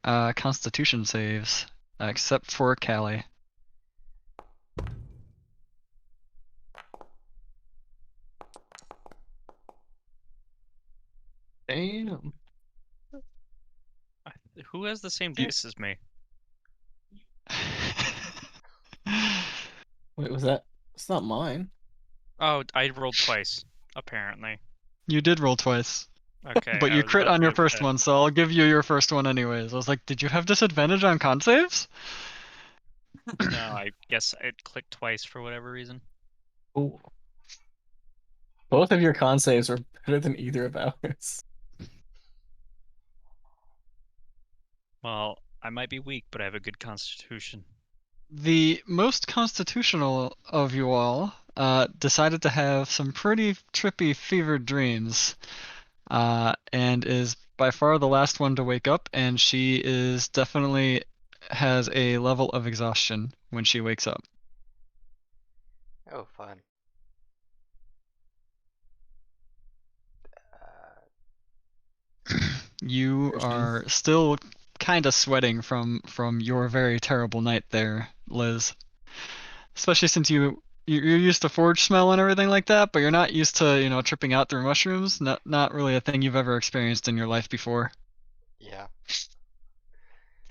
Constitution saves, except for Callie. Damn. Who has the same dice as me? Wait, was that? It's not mine. Oh, I rolled twice, apparently. You did roll twice, Okay, but I you was crit about on to your get first upset. one, so I'll give you your first one anyways. I was like, did you have disadvantage on con saves? No, I guess it clicked twice for whatever reason. Oh, both of your con saves are better than either of ours. Well, I might be weak, but I have a good constitution. The most constitutional of you all decided to have some pretty trippy fevered dreams, and is by far the last one to wake up, and she is definitely has a level of exhaustion when she wakes up. Oh, fun. You Christian. are still kind of sweating from your very terrible night there, Liz. Especially since you're used to forge smell and everything like that, but you're not used to, tripping out through mushrooms. Not really a thing you've ever experienced in your life before. Yeah.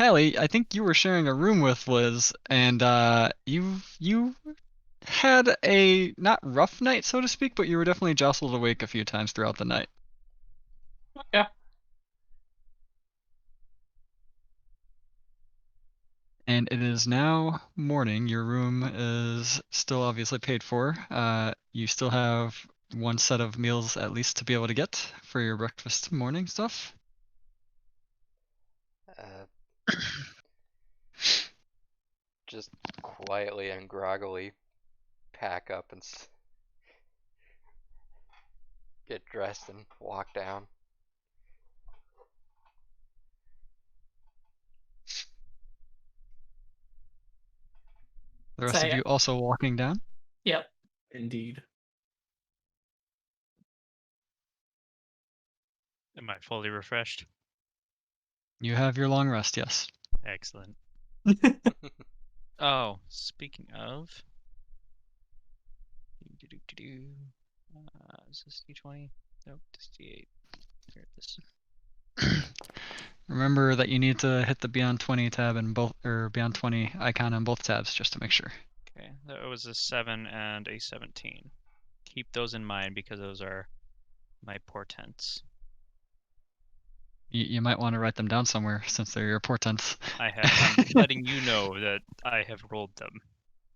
Callie, I think you were sharing a room with Liz, and you had a not rough night, so to speak, but you were definitely jostled awake a few times throughout the night. Yeah. And it is now morning. Your room is still obviously paid for. You still have one set of meals at least to be able to get for your breakfast morning stuff. Uh, just quietly and groggily pack up and get dressed and walk down. The rest So of you also walking down. yep. Indeed. Am I fully refreshed? You have your long rest, yes. Excellent. Oh, speaking of. Is this D20? Nope, this D8. Here it is. Remember that you need to hit the Beyond 20 tab in both, or Beyond 20 icon on both tabs just to make sure. Okay, that was a 7 and a 17. Keep those in mind because those are my portents. You might want to write them down somewhere since they're your portents. I'm letting you know that I have rolled them.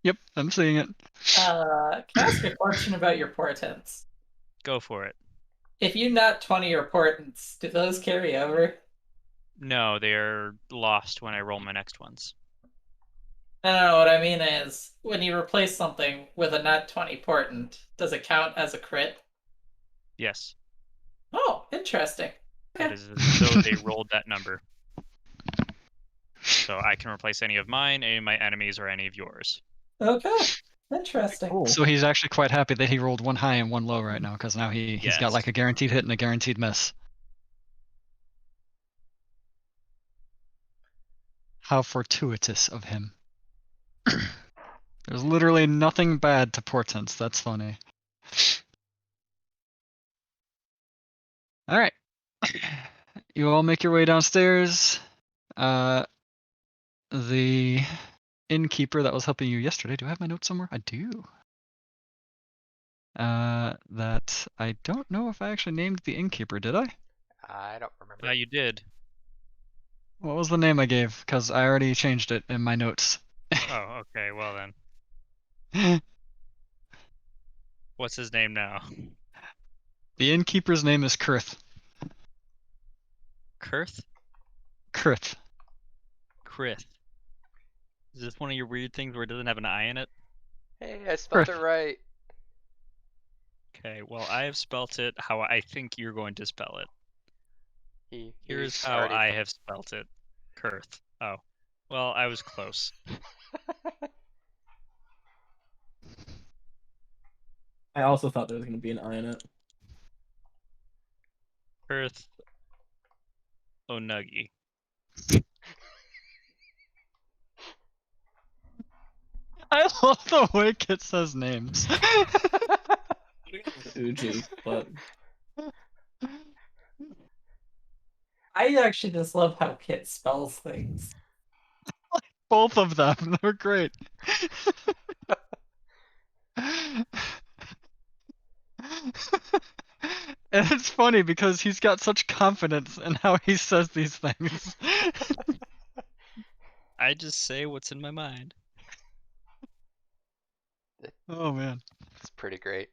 Yep, I'm seeing it. Can I ask a question about your portents? Go for it. If you nat 20 your portents, do those carry over? No, they are lost when I roll my next ones. No, what I mean is, when you replace something with a nat 20 portent, does it count as a crit? Yes. Oh, interesting. It is as though they rolled that number. So I can replace any of mine, any of my enemies, or any of yours. Okay, interesting. Cool. So he's actually quite happy that he rolled one high and one low right now, because now he's got Yes. like a guaranteed hit and a guaranteed miss. How fortuitous of him. There's literally nothing bad to portents. That's funny. All right. You all make your way downstairs. The innkeeper that was helping you yesterday. Do I have my notes somewhere? I do. That I don't know if I actually named the innkeeper. Did I? I don't remember. Yeah, you did. What was the name I gave? Because I already changed it in my notes. Oh, okay. Well then, what's his name now? The innkeeper's name is Krith. Kurth? Krith. Krith. Is this one of your weird things where it doesn't have an I in it? Hey, I spelled it Krith. right. Okay, well, I have spelt it how I think you're going to spell it. Here's how already. I have spelt it. Kurth. Oh. Well, I was close. I also thought there was going to be an I in it. Kurth Onugi. I love the way Kit says names. Uji, but I actually just love how Kit spells things. Both of them. They're great. And it's funny because he's got such confidence in how he says these things. I just say what's in my mind. Oh man. It's pretty great.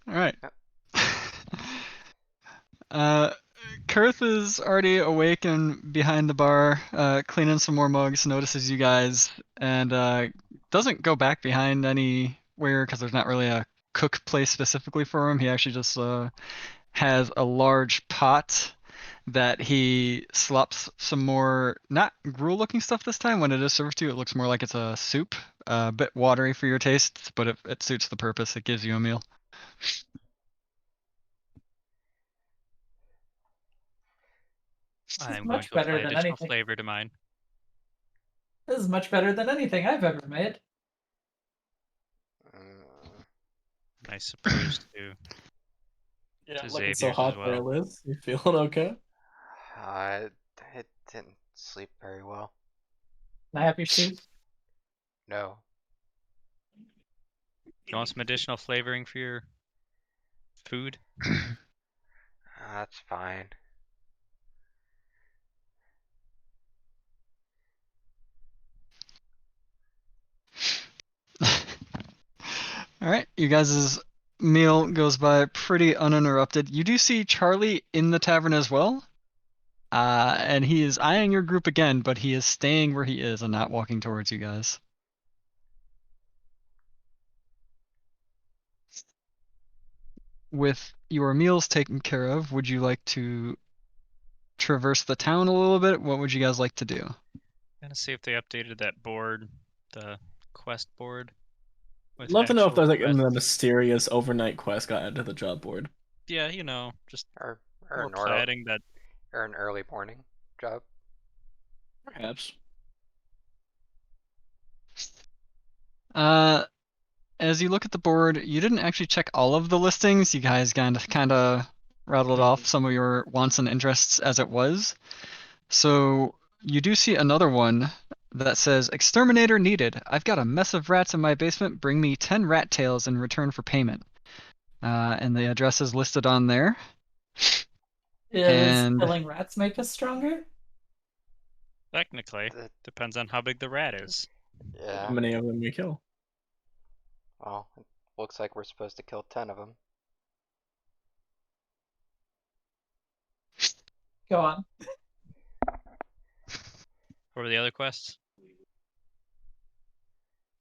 All right. Yep. Uh, Kurth is already awake and behind the bar, cleaning some more mugs, notices you guys, and doesn't go back behind anywhere because there's not really a cook place specifically for him. He actually just has a large pot that he slops some more, not gruel-looking stuff this time. When it is served to you, it looks more like it's a soup, a bit watery for your tastes, but it suits the purpose. It gives you a meal. I'm going much to apply better than additional anything. flavor to mine. This is much better than anything I've ever made. Mm, I suppose too. yeah, To looking so Xavier's hot as well. there, Liz. You feeling okay? it didn't sleep very well. Can I have your soup? No. You want some additional flavoring for your food? That's fine. All right, you guys' meal goes by pretty uninterrupted. You do see Charlie in the tavern as well, and he is eyeing your group again, but he is staying where he is and not walking towards you guys. With your meals taken care of, would you like to traverse the town a little bit? What would you guys like to do? Gonna see if they updated that board, the quest board. I'd With love to know if actual there's like a quests. mysterious overnight quest got added to the job board. Yeah, just Or more an plating that. or an early morning job. Perhaps. As you look at the board, you didn't actually check all of the listings. You guys kind of rattled off some of your wants and interests as it was. So you do see another one that says exterminator needed. I've got a mess of rats in my basement. Bring me 10 rat tails in return for payment. And the address is listed on there. Is And killing rats make us stronger? Technically, The- depends on how big the rat is. How Yeah. many of them we kill? Well, it looks like we're supposed to kill 10 of them. Go on. What were the other quests?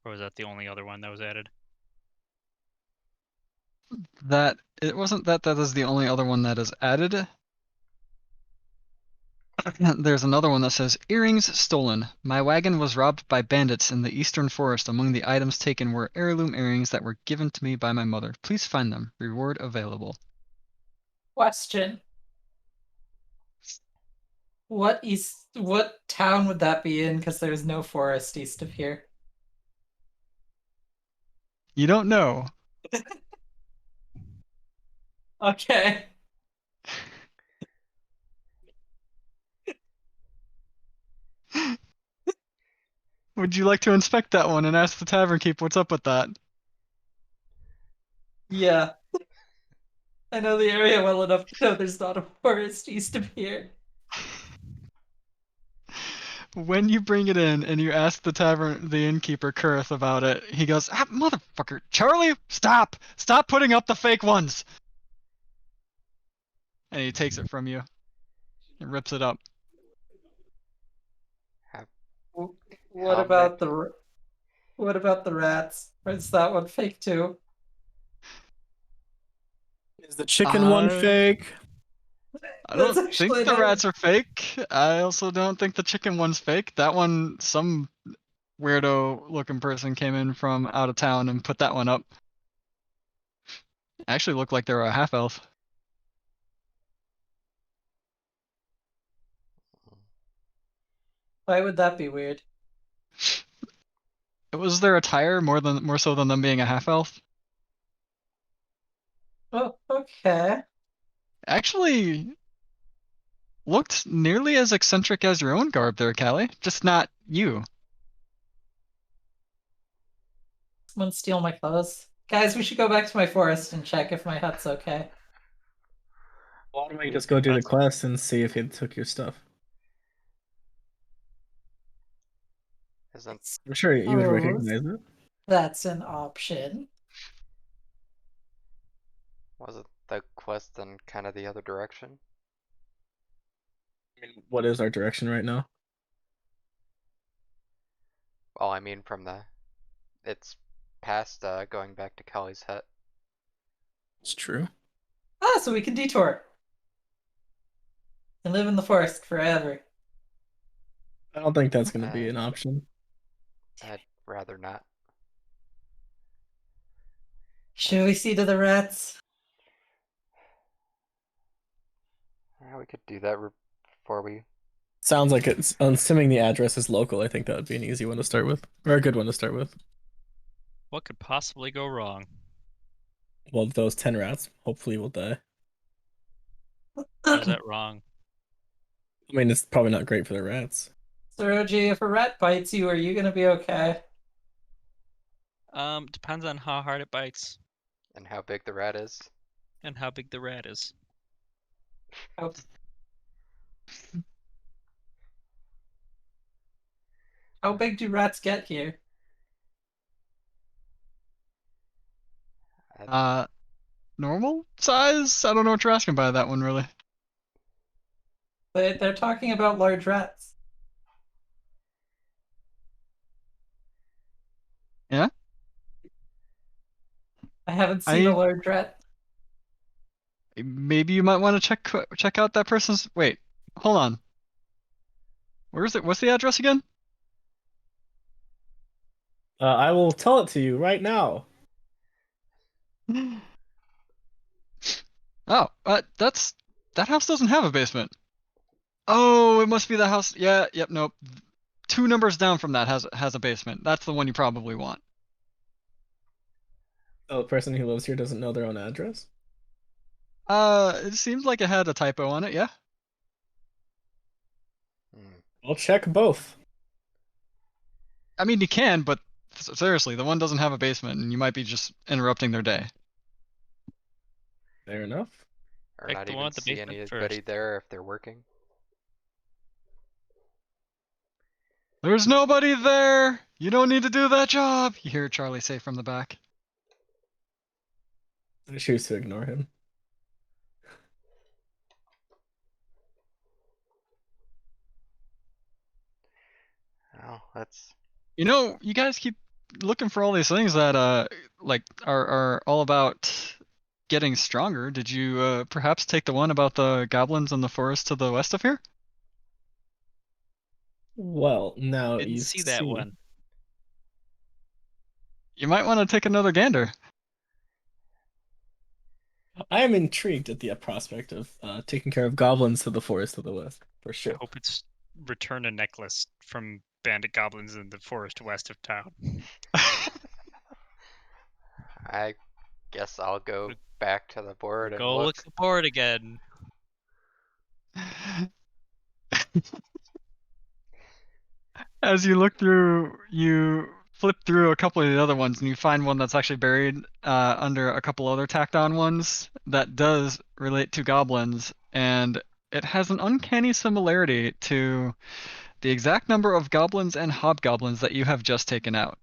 Or was that the only other one that was added? that it wasn't that is the only other one that is added. There's another one that says earrings stolen. My wagon was robbed by bandits in the eastern forest. Among the items taken were heirloom earrings that were given to me by my mother. Please find them. Reward available. Question. What town would that be in? Because there's no forest east of here. You don't know. Okay. Would you like to inspect that one and ask the tavern keep what's up with that? Yeah. I know the area well enough to know there's not a forest east of here. When you bring it in and you ask the innkeeper Kurth about it, he goes, ah, motherfucker, Charlie, stop! Stop putting up the fake ones! And he takes it from you and rips it up. What How about many? what about the rats? Or is that one fake too? Is the chicken one fake? I That's don't think actually the not. rats are fake. I also don't think the chicken one's fake. That one, some weirdo looking person came in from out of town and put that one up. Actually looked like they were a half elf. Why would that be weird? Was their attire more so than them being a half elf? Oh, okay. Actually, looked nearly as eccentric as your own garb there, Callie. Just not you. Someone steal my clothes. Guys, we should go back to my forest and check if my hut's okay. Why don't we just go do the quest and see if he took your stuff? Isn't I'm sure you would Oh, recognize it. that's an option. wasn't the quest in kind of the other direction? I mean, what is our direction right now? Well, I mean it's past going back to Kelly's hut. It's true. Ah, so we can detour. And live in the forest forever. I don't think that's going to be Uh, an option. I'd rather not. Should we see to the rats? Yeah, we could do that before we. Sounds like it's assuming the address is local. I think that would be an easy one to start with, or a good one to start with. What could possibly go wrong? Well, those 10 rats hopefully will die. How's that wrong? I mean, it's probably not great for the rats. Soroji, if a rat bites you, are you gonna be okay? Depends on how hard it bites And how big the rat is. and how big the rat is. Oh. How big do rats get here? Normal size? I don't know what you're asking by that one, really. They're talking about large rats. Yeah? I haven't seen a large rat. Maybe you might want to check out that person's. Wait, hold on. Where is it? What's the address again? I will tell it to you right now. Oh, that house doesn't have a basement. Oh, it must be the house. Yeah, yep, nope. 2 numbers down from that has a basement. That's the one you probably want. Oh, the person who lives here doesn't know their own address? It seems like it had a typo on it. Yeah. I'll check both. I mean, you can, but seriously, the one doesn't have a basement, and you might be just interrupting their day. Fair enough. Or Pick not the one even with the see basement anybody first. there if they're working. There's nobody there. You don't need to do that job. You hear Charlie say from the back. I choose to ignore him. Oh, that's. You know, you guys keep looking for all these things that like are all about getting stronger. Did you perhaps take the one about the goblins in the forest to the west of here? Well, now Didn't you see that one. You might want to take another gander. I am intrigued at the prospect of taking care of goblins to the forest to the west, for I sure. hope it's return a necklace from bandit goblins in the forest west of town. I guess I'll go back to the board and Go look. look at the board again. As you flip through a couple of the other ones, and you find one that's actually buried under a couple other tacked on ones that does relate to goblins, and it has an uncanny similarity to the exact number of goblins and hobgoblins that you have just taken out.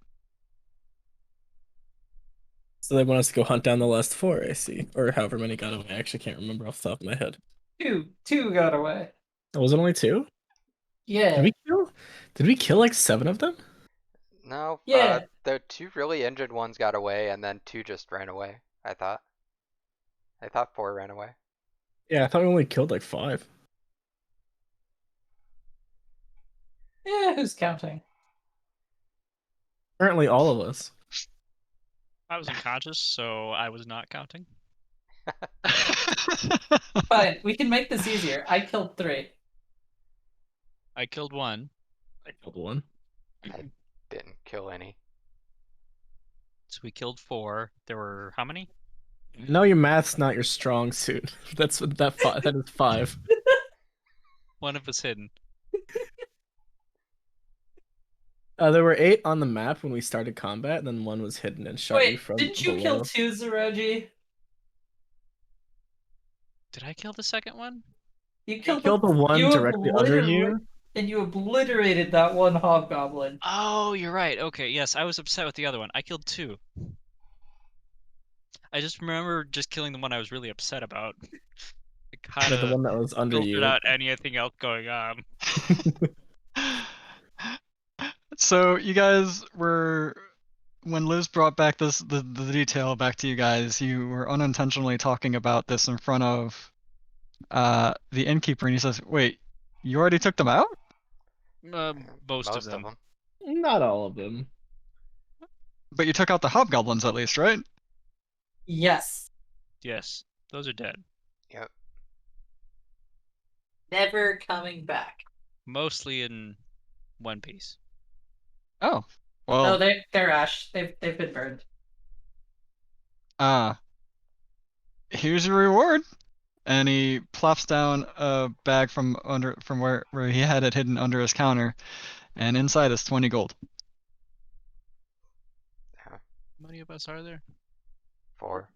So they want us to go hunt down the last 4, I see. Or however many got away. I actually can't remember off the top of my head. Two got away. Oh, was it only 2? Yeah. Did we kill like 7 of them? No, Yeah. the 2 really injured ones got away, and then 2 just ran away. I thought 4 ran away. Yeah, I thought we only killed like 5. Yeah, who's counting? Apparently all of us. I was unconscious, so I was not counting. Fine, we can make this easier. I killed 3. I killed 1. I killed one. I didn't kill any. So we killed 4. There were how many? No, your math's not your strong suit. That's what that is 5. One of us hidden. There were 8 on the map when we started combat, and then 1 was hidden and shot you Wait, from didn't you kill below. 2, Zeroji? Did I kill the second one? You You killed killed the one you directly under obliterate- you. and you obliterated that one hobgoblin. Oh, you're right. Okay, yes, I was upset with the other one. I killed 2. I just remember just killing the one I was really upset about. It kind The of one that was under filtered you. out anything else going on. So you guys were, when Liz brought back the detail back to you guys, you were unintentionally talking about this in front of the innkeeper, and he says, "Wait, you already took them out?" Most of them. Not all of them. But you took out the hobgoblins at least, right? Yes. Yes, those are dead. Yep. Never coming back. Mostly in One Piece. Oh, No, well, they're ash. They've been burned. here's your reward. And he plops down a bag from where he had it hidden under his counter, and inside is 20 gold. How many of us are there? 4.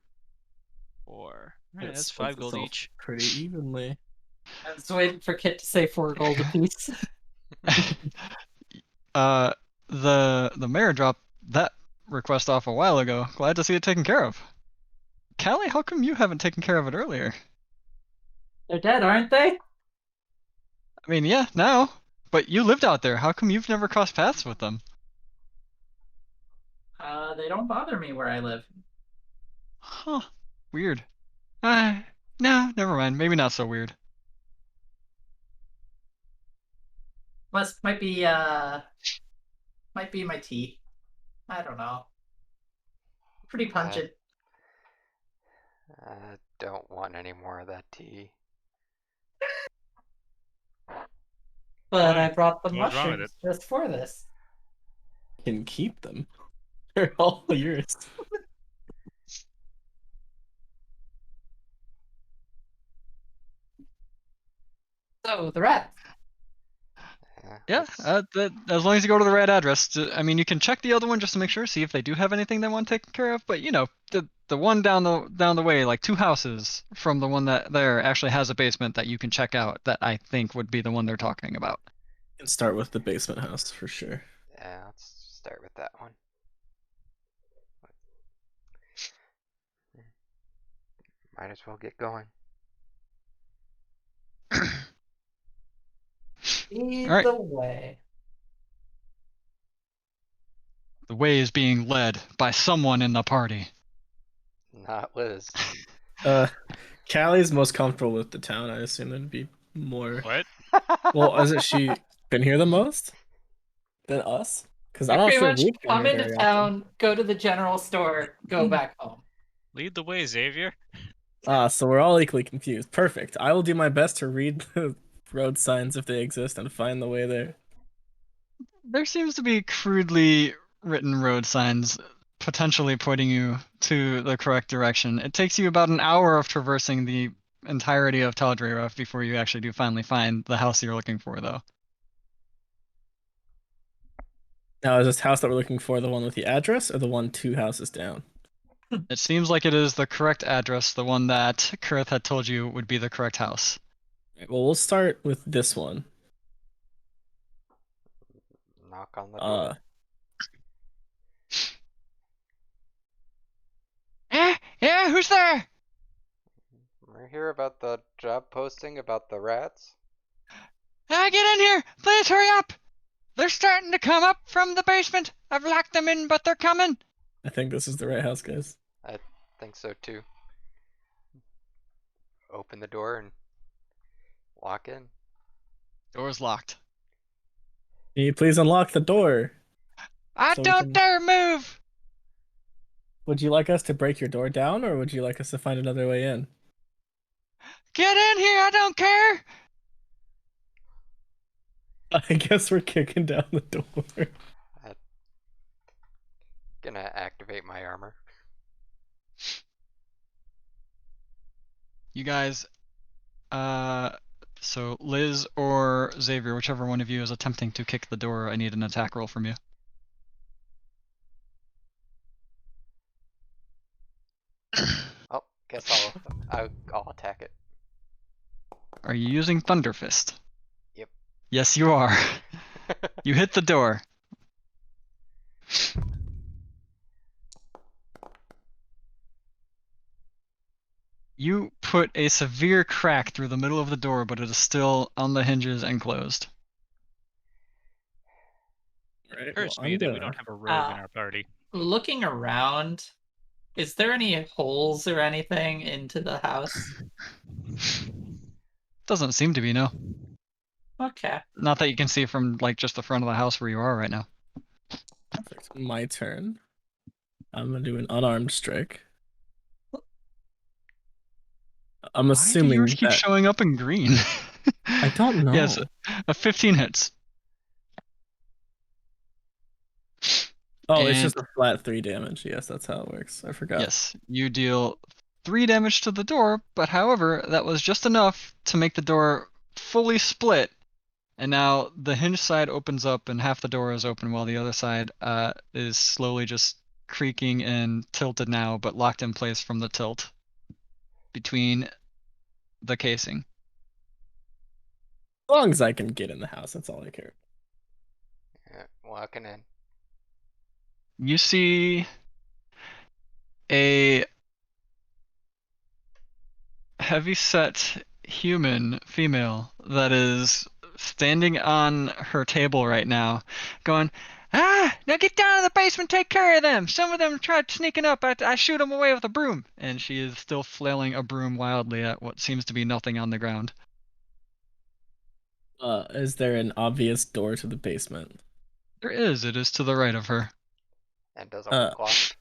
4. It Alright, that's splits 5 gold itself each. Pretty evenly. I was waiting for Kit to say 4 gold apiece. The mayor dropped that request off a while ago. Glad to see it taken care of. Callie, how come you haven't taken care of it earlier? They're dead, aren't they? I mean, yeah, now. But you lived out there. How come you've never crossed paths with them? They don't bother me where I live. Huh. Weird. No, never mind. Maybe not so weird. Might be my tea. I don't know. Pretty pungent. Don't want any more of that tea. But Why? I brought the What's wrong with mushrooms just for this. Can keep them. They're all yours. So the rat. Yeah, as long as you go to the right address. I mean, you can check the other one just to make sure, see if they do have anything they want taken care of. But you know, the one down the way, like 2 houses from the one that there, actually has a basement that you can check out. That I think would be the one they're talking about. Can start with the basement house for sure. Yeah, let's start with that one. Might as well get going. Lead All right. the way. The way is being led by someone in the party. Not Liz. Callie's most comfortable with the town. I assume it'd be more. What? Well, hasn't she been here the most than us? Because I'm I not pretty sure much we've been come here into very town, go to the general store, go back home. Lead the way, Xavier. often. So we're all equally confused. Perfect. I will do my best to read the road signs if they exist and find the way there. There seems to be crudely written road signs potentially pointing you to the correct direction. It takes you about an hour of traversing the entirety of Taldrera before you actually do finally find the house you're looking for, though. Now, is this house that we're looking for the one with the address or the one 2 houses down? It seems like it is the correct address, the one that Kurth had told you would be the correct house. Right, well, we'll start with this one. Knock on the door. Yeah, who's there? We're here about the job posting about the rats. Get in here! Please hurry up! They're starting to come up from the basement. I've locked them in, but they're coming. I think this is the right house, guys. I think so too. Open the door and walk in. Door's locked. Can you please unlock the door? I So we don't can- dare move! Would you like us to break your door down, or would you like us to find another way in? Get in here, I don't care! I guess we're kicking down the door. I'm gonna activate my armor. You guys, so Liz or Xavier, whichever one of you is attempting to kick the door, I need an attack roll from you. Oh, guess I'll attack it. Are you using Thunder Fist? Yep. Yes, you are. You hit the door. You put a severe crack through the middle of the door, but it is still on the hinges and closed. Right. Occurs Well, to me I'm that we gonna. don't have a rogue in Uh, our party. Looking around, is there any holes or anything into the house? Doesn't seem to be, no. Okay. Not that you can see from like just the front of the house where you are right now. Perfect. My turn. I'm gonna do an unarmed strike. I'm Why do yours assuming keep that showing up in green? I don't know. Yes, a 15 hits. Oh, it's And just a flat 3 damage. Yes, that's how it works. I forgot. yes, you deal 3 damage to the door, but however, that was just enough to make the door fully split. And now the hinge side opens up and half the door is open while the other side is slowly just creaking and tilted now, but locked in place from the tilt between the casing. As long as I can get in the house, that's all I care. Yeah, walking in. You see a heavy-set human female that is standing on her table right now, going, now get down to the basement, take care of them. Some of them tried sneaking up. I shoot them away with a broom. And she is still flailing a broom wildly at what seems to be nothing on the ground. Is there an obvious door to the basement? There is. It is to the right of her. And does it Uh, look locked?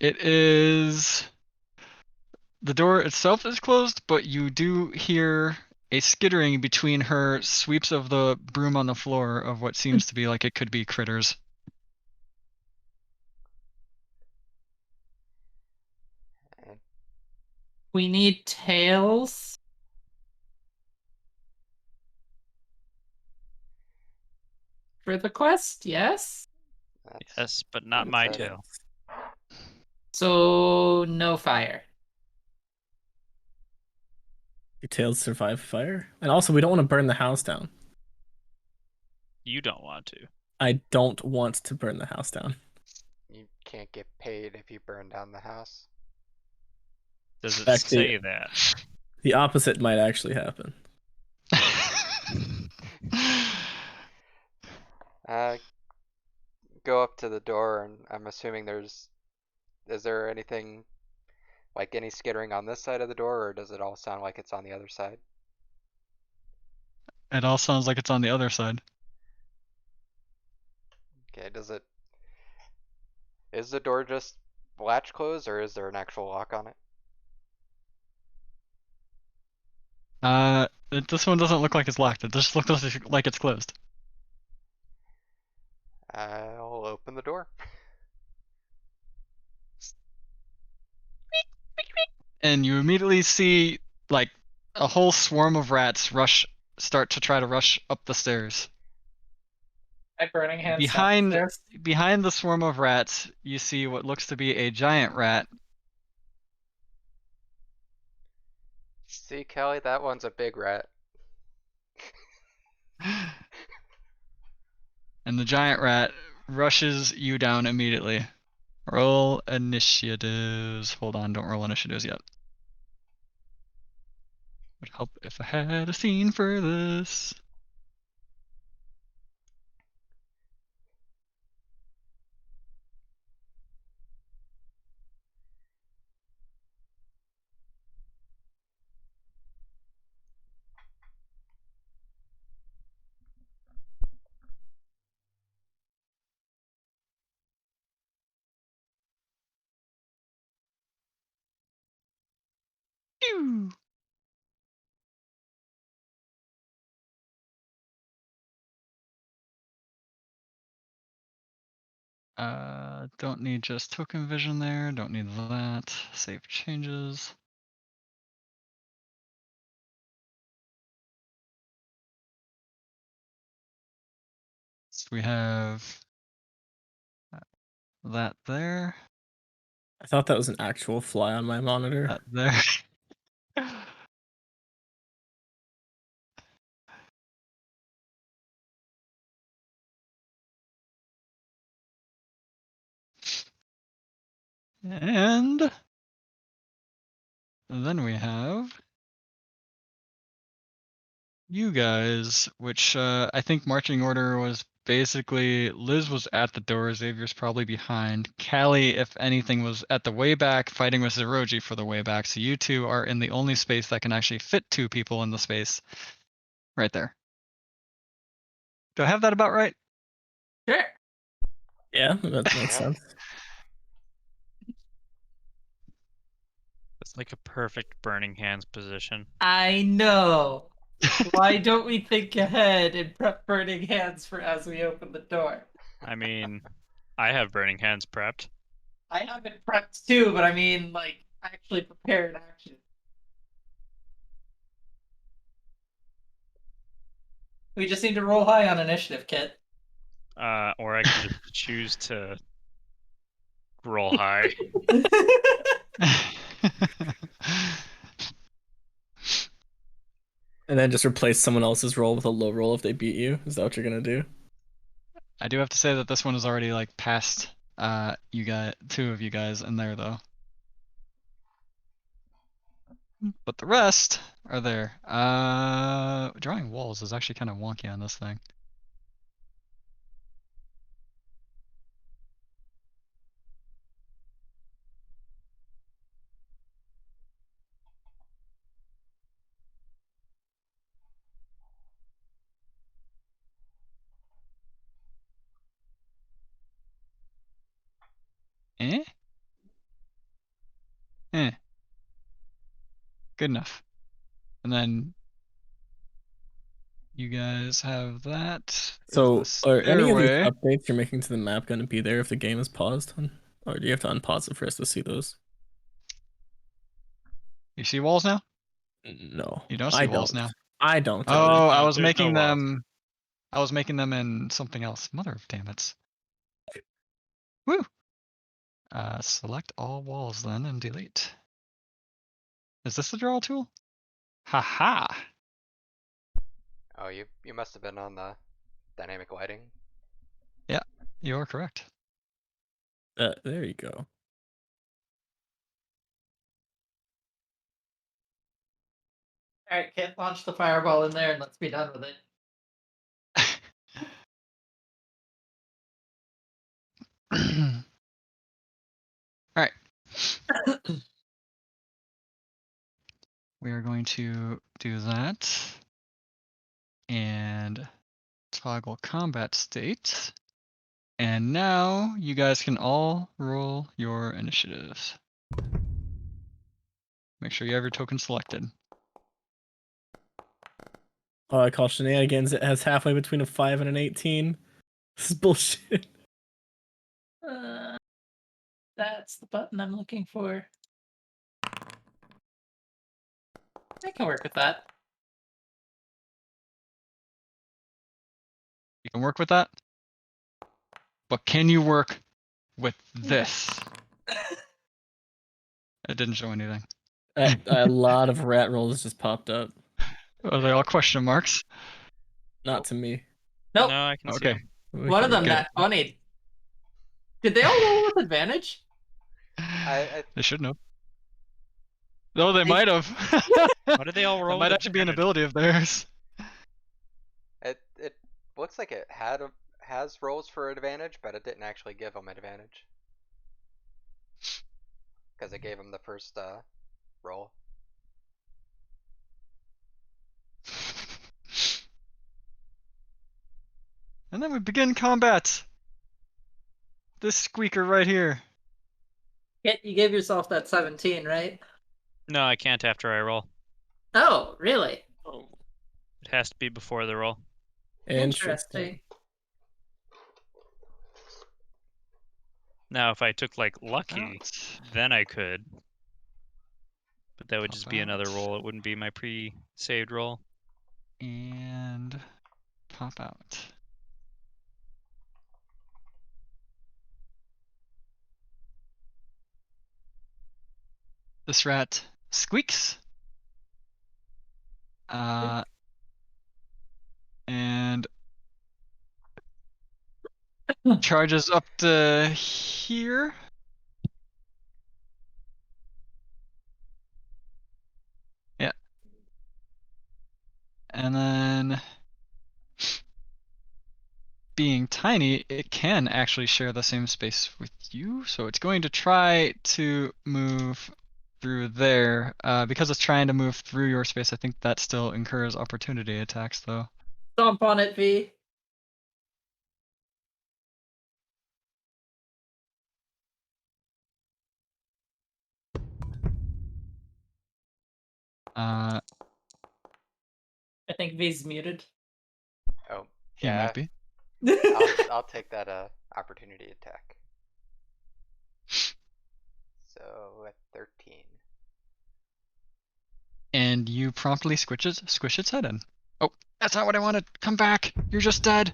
It is. The door itself is closed, but you do hear a skittering between her sweeps of the broom on the floor of what seems to be like it could be critters. And We need tails. For the quest, yes? that's Yes, but not what it my said. tail. So no fire. Details survive fire. And also, we don't want to burn the house down. You don't want to. I don't want to burn the house down. You can't get paid if you burn down the house. Does In it fact, say that? the opposite might actually happen. Uh, go up to the door and I'm assuming is there anything, like any skittering on this side of the door, or does it all sound like it's on the other side? It all sounds like it's on the other side. Okay, is the door just latch closed or is there an actual lock on it? This one doesn't look like it's locked. It just looks like it's closed. I'll open the door. And you immediately see like a whole swarm of rats start to try to rush up the stairs. My burning hands Behind downstairs. behind the swarm of rats, you see what looks to be a giant rat. See, Kelly, that one's a big rat. And the giant rat rushes you down immediately. Roll initiatives. Hold on, don't roll initiatives yet. Would help if I had a scene for this. Phew. Don't need just token vision there. Don't need that. Save changes. So we have that there. I thought that was an actual fly on my monitor. That there. And then we have you guys, which I think marching order was basically Liz was at the door, Xavier's probably behind. Callie, if anything, was at the way back fighting with Zeroji for the way back. So you two are in the only space that can actually fit 2 people in the space. Right there. Do I have that about right? Sure. Yeah, that makes sense. It's like a perfect burning hands position. I know. Why don't we think ahead and prep burning hands for as we open the door? I mean, I have burning hands prepped. I have it prepped too, but I mean, like, actually prepared action. We just need to roll high on initiative, Kit. Or I can just choose to roll high. And then just replace someone else's roll with a low roll if they beat you. Is that what you're gonna do? I do have to say that this one is already like past you guys, 2 of you guys in there though. But the rest are there. Drawing walls is actually kind of wonky on this thing. Eh? Eh. Good enough. And then you guys have that. So, Is are the any of these stairway. updates you're making to the map going to be there if the game is paused? Or do you have to unpause it for us to see those? You see walls now? No, You don't see I walls don't. now. I don't. Oh, I no- was there's no making walls. them. I was making them in something else. Mother of damn it. Woo! Select all walls then and delete. Is this the draw tool? Haha! Oh, you must have been on the dynamic lighting. Yeah, you are correct. There you go. Alright, Kit, launch the fireball in there and let's be done with it. Alright. We are going to do that. And toggle combat state. And now you guys can all roll your initiatives. Make sure you have your token selected. Oh, I call shenanigans. It has halfway between a 5 and an 18. This is bullshit. That's the button I'm looking for. I can work with that. You can work with that. But can you work with this? It didn't show anything. A lot of rat rolls just popped up. Are they all question marks? Not to me. Nope. No, I can see Okay. them. One of them good. not funny. Did they all roll with advantage? They shouldn't have. No, they might have. Why did they all That roll might with actually be an advantage? ability of theirs. It looks like it has rolls for advantage, but it didn't actually give them advantage because it gave them the first roll. And then we begin combat. This squeaker right here. Kit, you gave yourself that 17, right? No, I can't after I roll. Oh, really? It has to be before the roll. Interesting. Now, if I took like lucky, Out. then I could. But that would Pop just be another out. roll. It wouldn't be my pre-saved roll. And pop out. This rat squeaks. And charges up to here. Yeah. And then being tiny, it can actually share the same space with you. So it's going to try to move through there. Because it's trying to move through your space, I think that still incurs opportunity attacks, though. Stomp on it, V. Uh, I think V's muted. Oh, he might yeah. be. I'll take that opportunity attack. So at 13. And you promptly squish its head in. Oh, that's not what I wanted. Come back. You're just dead.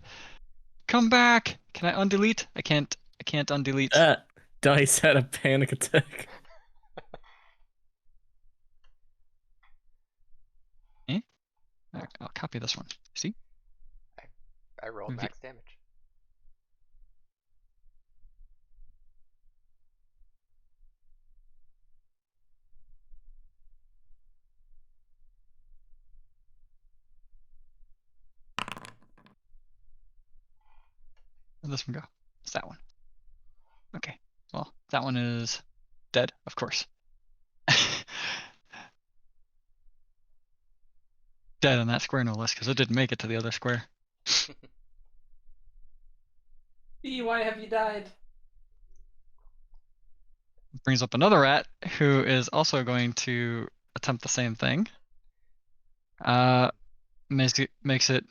Come back. Can I undelete? I can't undelete. That dice had a panic attack. Eh? Alright, I'll copy this one. See? I rolled V- max damage. Where'd this one go? It's that one. Okay. Well, that one is dead, of course. Dead on that square, no less, because it didn't make it to the other square. V, why have you died? Brings up another rat who is also going to attempt the same thing. Makes it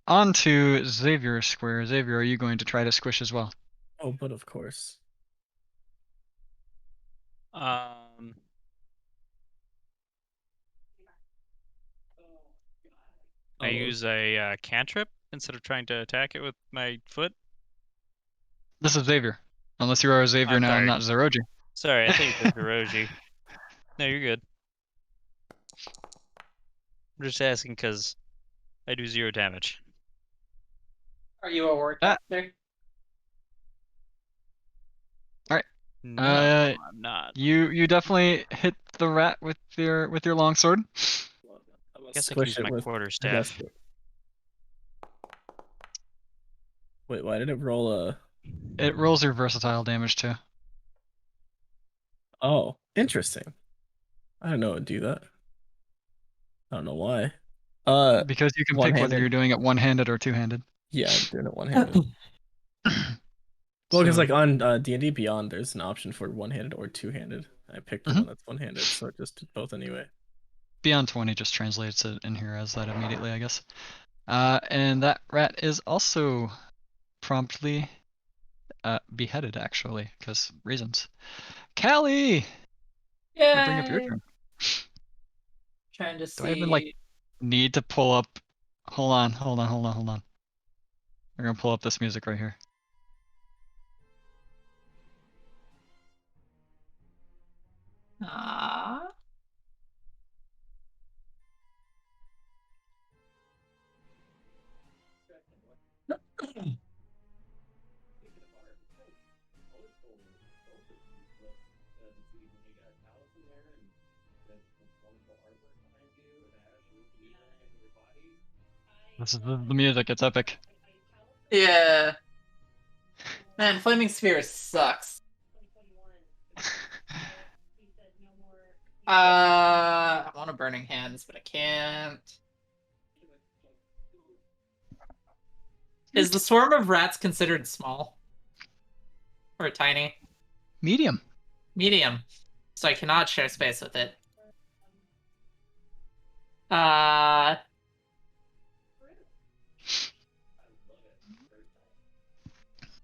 onto Xavier's square. Xavier, are you going to try to squish as well? Oh, but of course. Um, I use a cantrip instead of trying to attack it with my foot. This is Xavier. Unless you are Xavier I'm now and sorry. not Zeroji. Sorry, I thought you said Hiroji. No, you're good. I'm just asking because I do 0 damage. Are you a warcaster? No, I'm not. You definitely hit the rat with your longsword. Guess I can Squish use it my with quarterstaff. Wait, why did it roll a? It rolls your versatile damage too. Oh, interesting. I didn't know it would do that. I don't know why. Because you can pick whether you're doing it one-handed or two-handed. Yeah, I'm doing it one-handed. Well, because like on D&D Beyond, there's an option for one-handed or two-handed. I picked the one that's one-handed, so it just did both anyway. Beyond 20 just translates it in here as that immediately, I guess. And that rat is also promptly beheaded, actually, because reasons. Callie! I bring up your Yay! turn. Trying to Do I even like see. need to pull up? Hold on. We're gonna pull up this music right here. Ah. This is the music. It's epic. Yeah. Man, Flaming Sphere sucks. I want a Burning Hands, but I can't. Is the swarm of rats considered small? Or tiny? Medium. Medium. So I cannot share space with it.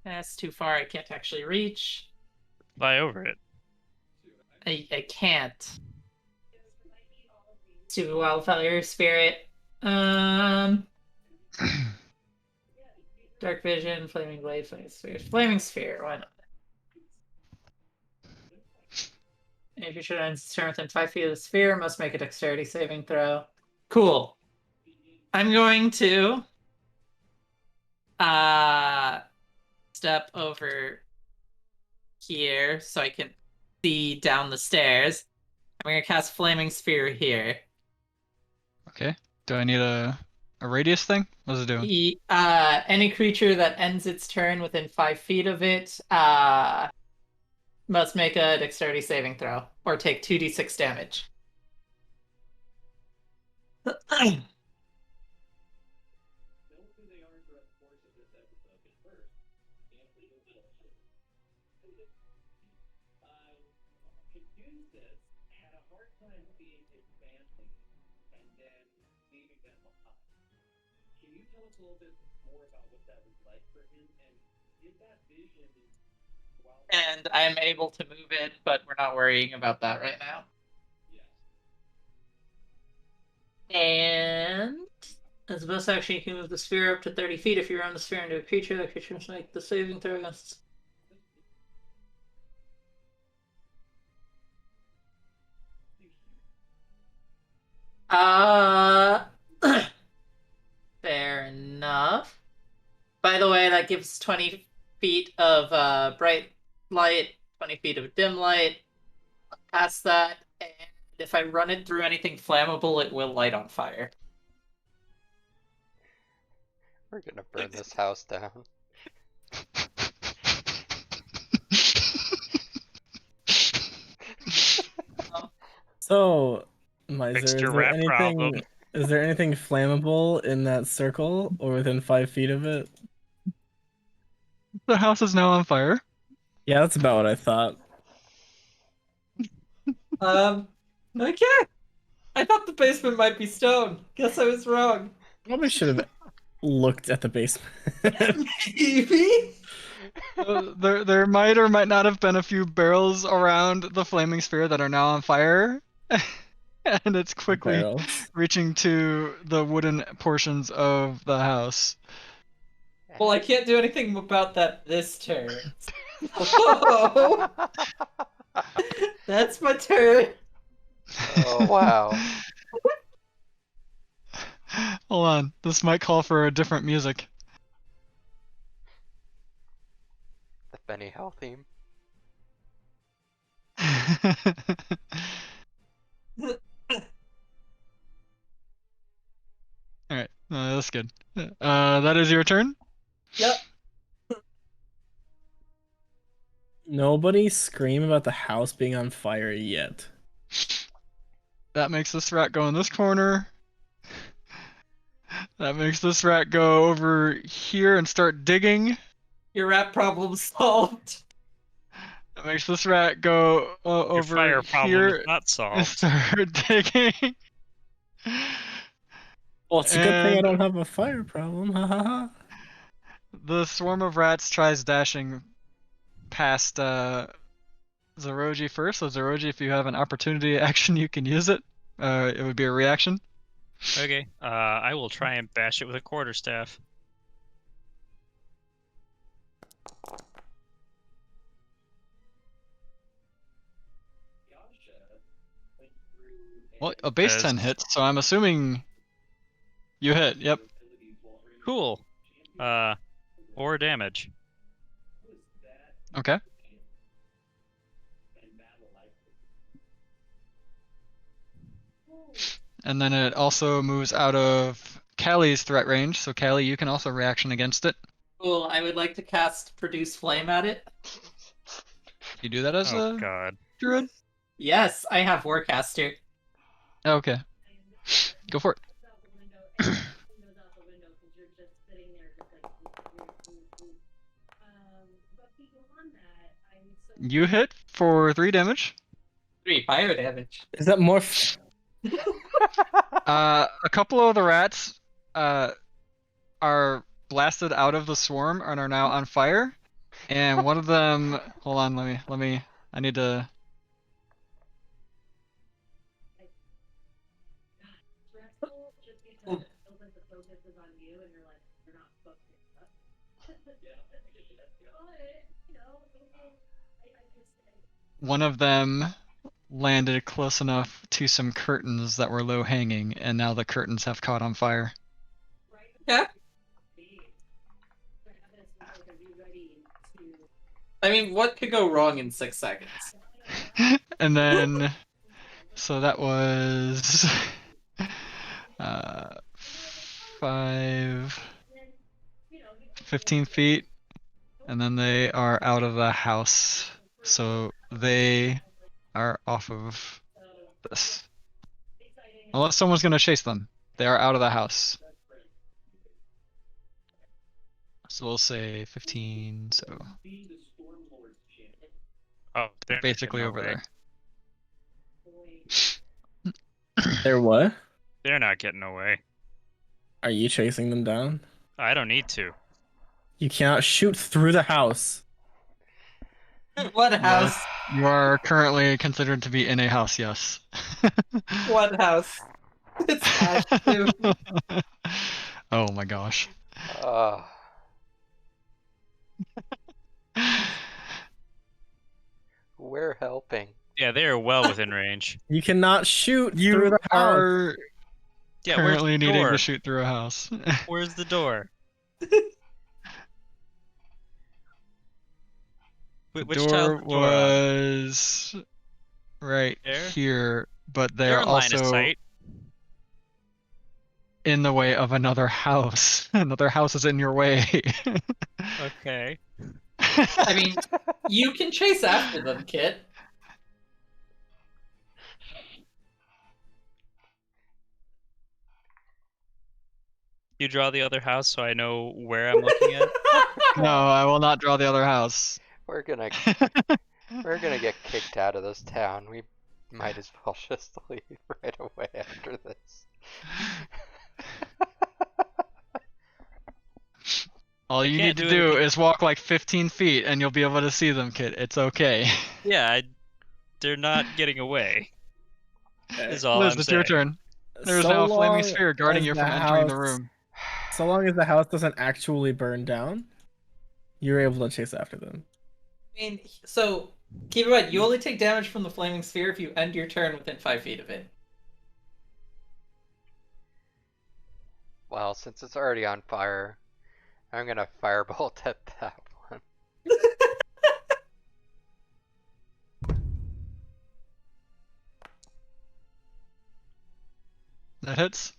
That's too far. I can't actually reach. fly over it. I can't. Stupid wildfire spirit. Dark vision, flaming blade, flaming sphere. Flaming sphere, why not? If you should turn within 5 feet of the sphere, must make a dexterity saving throw. Cool. I'm going to step over here so I can see down the stairs. I'm gonna cast flaming sphere here. Okay. Do I need a radius thing? What's it doing? Any creature that ends its turn within 5 feet of it must make a dexterity saving throw or take 2d6 damage. And I'm able to move it, but we're not worrying about that right now. And as a bonus action, you can move the sphere up to 30 feet. If you run the sphere into a creature, that creature must make the saving throw against. Fair enough. By the way, that gives 20 feet of bright light, 20 feet of dim light. Past that, and if I run it through anything flammable, it will light on fire. We're gonna burn this house down. So, Fixed Miser, your rat problem. is there anything flammable in that circle or within 5 feet of it? The house is now on fire. Yeah, that's about what I thought. Okay. I thought the basement might be stone. Guess I was wrong. Probably should have looked at the basement. Maybe? There might or might not have been a few barrels around the flaming sphere that are now on fire. And it's quickly Barrels. reaching to the wooden portions of the house. Well, I can't do anything about that this turn. Oh, that's my turn. Oh, wow. Hold on, this might call for a different music. The Benny Hill theme. Alright, that's good. That is your turn? Yep. Nobody scream about the house being on fire yet. That makes this rat go in this corner. That makes this rat go over here and start digging. Your rat problem solved. That makes this rat go Your over fire problem here is not and solved. start digging. Well, it's a good thing I And don't have a fire problem. Ha ha ha. the swarm of rats tries dashing past Zeroji first. So Zeroji, if you have an opportunity action, you can use it. It would be a reaction. Okay, I will try and bash it with a quarterstaff. Well, a base 10 hits, so I'm assuming you hit. Yep. Cool. 4 damage. Okay. And then it also moves out of Callie's threat range, so Callie, you can also reaction against it. Cool. I would like to cast Produce Flame at it. You do that as Oh a god. druid? Yes, I have Warcaster. Oh, okay. Go for it. You hit for 3 damage. 3 fire damage. Is that more? A couple of the rats are blasted out of the swarm and are now on fire. And one of them, hold on, let me, I need to. One of them landed close enough to some curtains that were low hanging, and now the curtains have caught on fire. Yeah. I mean, what could go wrong in 6 seconds? And then, so that was 15 feet, and then they are out of the house. So they are off of this. Unless someone's gonna chase them. They are out of the house. So we'll say 15, so Oh, they're basically not over getting there. They're what? They're not getting away. Are you chasing them down? I don't need to. You cannot shoot through the house. What house? You are currently considered to be in a house, yes. What house? It's Ash too. Oh my gosh. We're helping. Yeah, they are well within range. You cannot shoot through You the house. are Yeah, currently where's the needing door? to shoot through a house. Where's the door? The Which tile's door the door on? was right There? here, but They're they're in line of also sight. in the way of another house. Another house is in your way. Okay. I mean, you can chase after them, Kit. You draw the other house so I know where I'm looking at. No, I will not draw the other house. We're gonna get kicked out of this town. We might as well just leave right away after this. All you need can't to do do anything. is walk like 15 feet and you'll be able to see them, kid. It's okay. Yeah, they're not getting away. Is all Liz, I'm it's your saying. turn. There's So now a flaming long sphere guarding as you the from entering the house- room. So long as the house doesn't actually burn down, you're able to chase after them. I mean, so keep in mind, you only take damage from the flaming sphere if you end your turn within 5 feet of it. Well, since it's already on fire, I'm gonna firebolt at that one. That hits.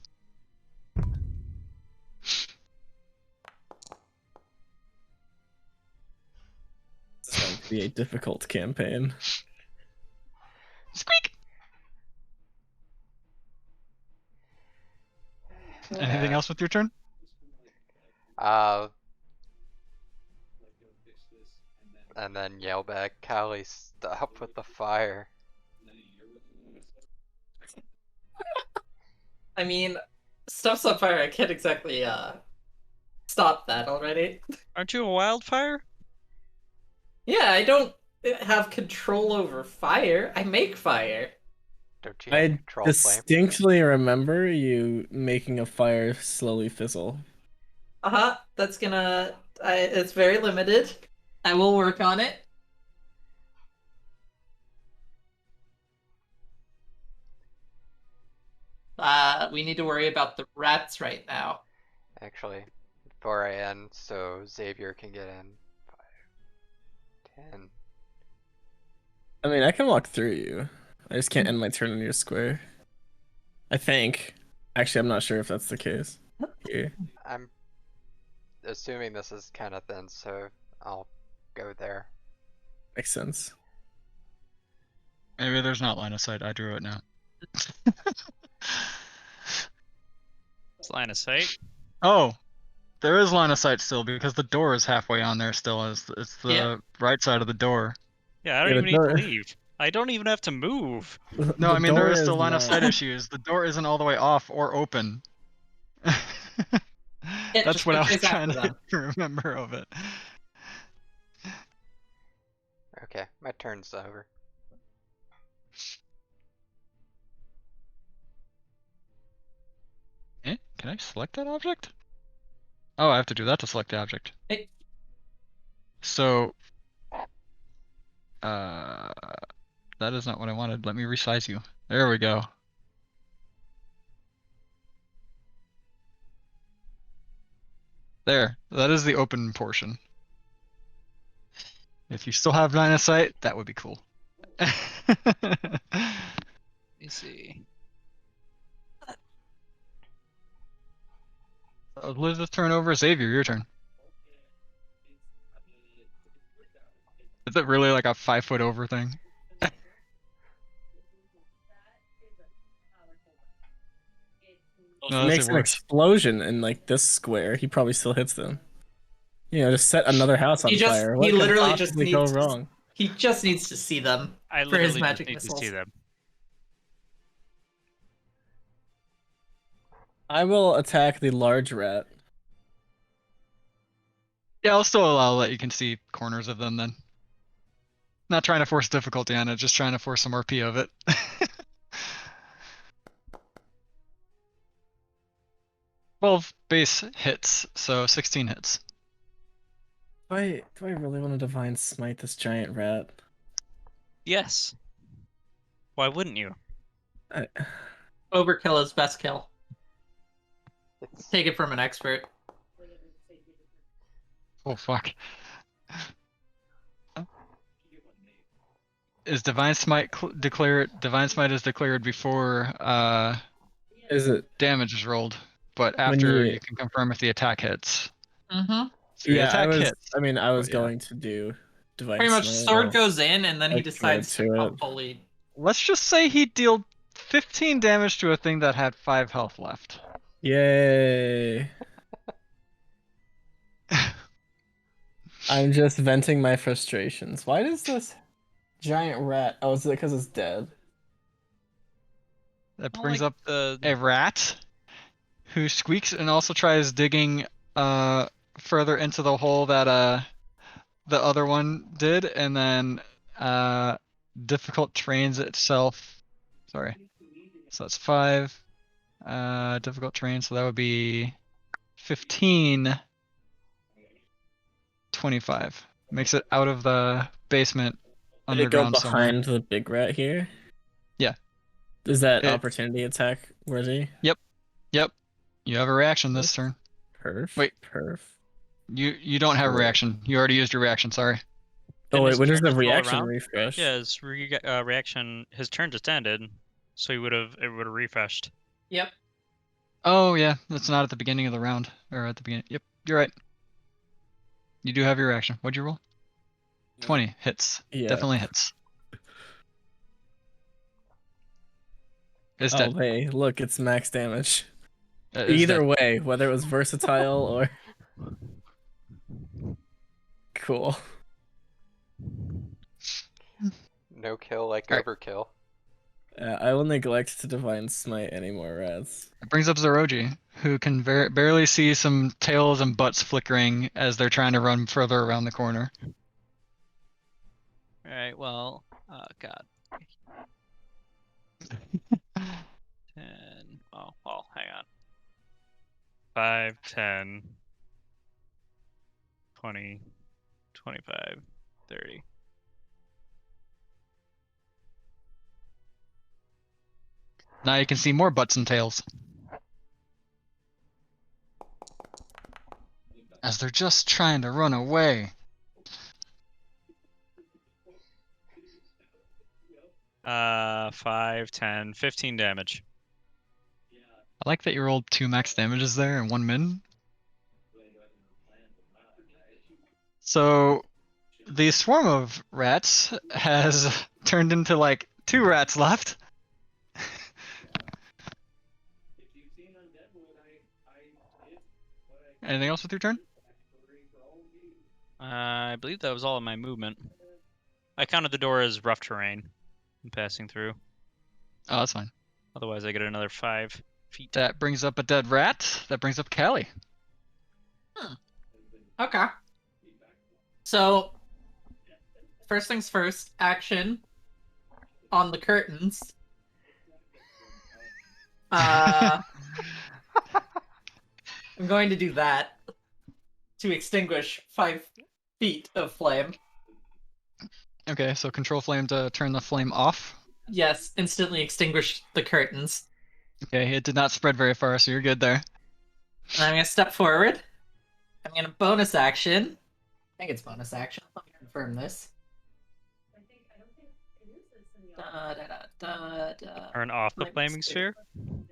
This is going to be a difficult campaign. Squeak! Anything else with your turn? And then yell back, Callie, stop with the fire. I mean, stuff's on fire. I can't exactly stop that already. Aren't you a wildfire? Yeah, I don't have control over fire. I make fire. Don't you have I control flame? distinctly remember you making a fire slowly fizzle. Uh-huh. That's gonna... it's very limited. I will work on it. We need to worry about the rats right now. Actually, before I end, so Xavier can get in 5, 10. I mean, I can walk through you. I just can't end my turn on your square. I think. Actually, I'm not sure if that's the case. Here. I'm assuming this is kind of thin, so I'll go there. Makes sense. Maybe there's not line of sight. I drew it now. It's line of sight. Oh, there is line of sight still because the door is halfway on there still. It's the Yeah. right side of the door. Yeah, I don't Yeah, even the need door- to leave. I don't even have to move. No, The I mean there door is still line of not- sight issues. The door isn't all the way off or open. Yeah, That's just what go I was chase trying after them. to remember of it. Okay, my turn's over. Can I select that object? Oh, I have to do that to select the object. Hey. So, that is not what I wanted. Let me resize you. There we go. There, that is the open portion. If you still have line of sight, that would be cool. Let me see. Elizabeth, turn over. Xavier, your turn. Is it really like a 5 foot over thing? If No, he that's makes it an worse. explosion in like this square, he probably still hits them. You know, just set another house on He just fire. he What could literally just possibly go needs wrong? he just needs to see them I for his literally just magic need to missiles. see them. I will attack the large rat. Yeah, I'll let you can see corners of them then. Not trying to force difficulty on it, just trying to force some RP of it. 12 base hits, so 16 hits. Do I really want to divine smite this giant rat? Yes. Why wouldn't you? Overkill is best kill. It's Take it from an expert. Oh fuck. Is Divine Smite declared? Divine Smite is declared before Is it damage is rolled, but when after you? you can confirm if the attack hits. Mm-hmm. So the Yeah, attack hits. I mean, I was but yeah. going to do divine Pretty much smite. sword goes in and then he I committed decides to to it. fully. Let's just say he dealt 15 damage to a thing that had 5 health left. Yay! I'm just venting my frustrations. Why does this giant rat? Oh, is it because it's dead? That Well, brings like up the a rat who squeaks and also tries digging further into the hole that the other one did, and then difficult trains itself. Sorry. So that's 5. Difficult terrain, so that would be 15, 25. Makes it out of the basement Did it go underground somewhere. behind the big rat here? Yeah. Is that It, opportunity attack worthy? yep. You have a reaction this turn. Wait. Perf. You don't have a Cool. reaction. You already used your reaction, sorry. Oh Didn't wait, his when does turn the just roll reaction around? refresh? Yeah, his reaction. His turn just ended, so it would have refreshed. Yep. Oh yeah, that's not at the beginning of the round. Or at the beginning. Yep, you're right. You do have your reaction. What'd you roll? 20 hits. Yeah. Definitely hits. Is Oh dead. hey, look, it's max damage. Is Either dead. way, whether it was versatile or cool. no kill like Alright. overkill. I will neglect to divine smite any more rats. It brings up Zeroji, who can barely see some tails and butts flickering as they're trying to run further around the corner. All right. Well, God. 10. Oh, well, hang on. 5, 10, 20, 25, 30. Now you can see more butts and tails. As they're just trying to run away. 5, 10, 15 damage. I like that you rolled 2 max damages there and 1 min. So the swarm of rats has turned into like 2 rats left. Anything else with your turn? I believe that was all of my movement. I counted the door as rough terrain. I'm passing through. Oh, that's fine. Otherwise, I get another 5 feet. That brings up a dead rat. That brings up Callie. Okay. So first things first, action on the curtains. I'm going to do that to extinguish 5 feet of flame. Okay, so control flame to turn the flame off. Yes, instantly extinguish the curtains. Okay, it did not spread very far, so you're good there. And I'm gonna step forward. I'm gonna bonus action. I think it's bonus action. Let me confirm this. Da, da, da, da. Turn off the flaming sphere. You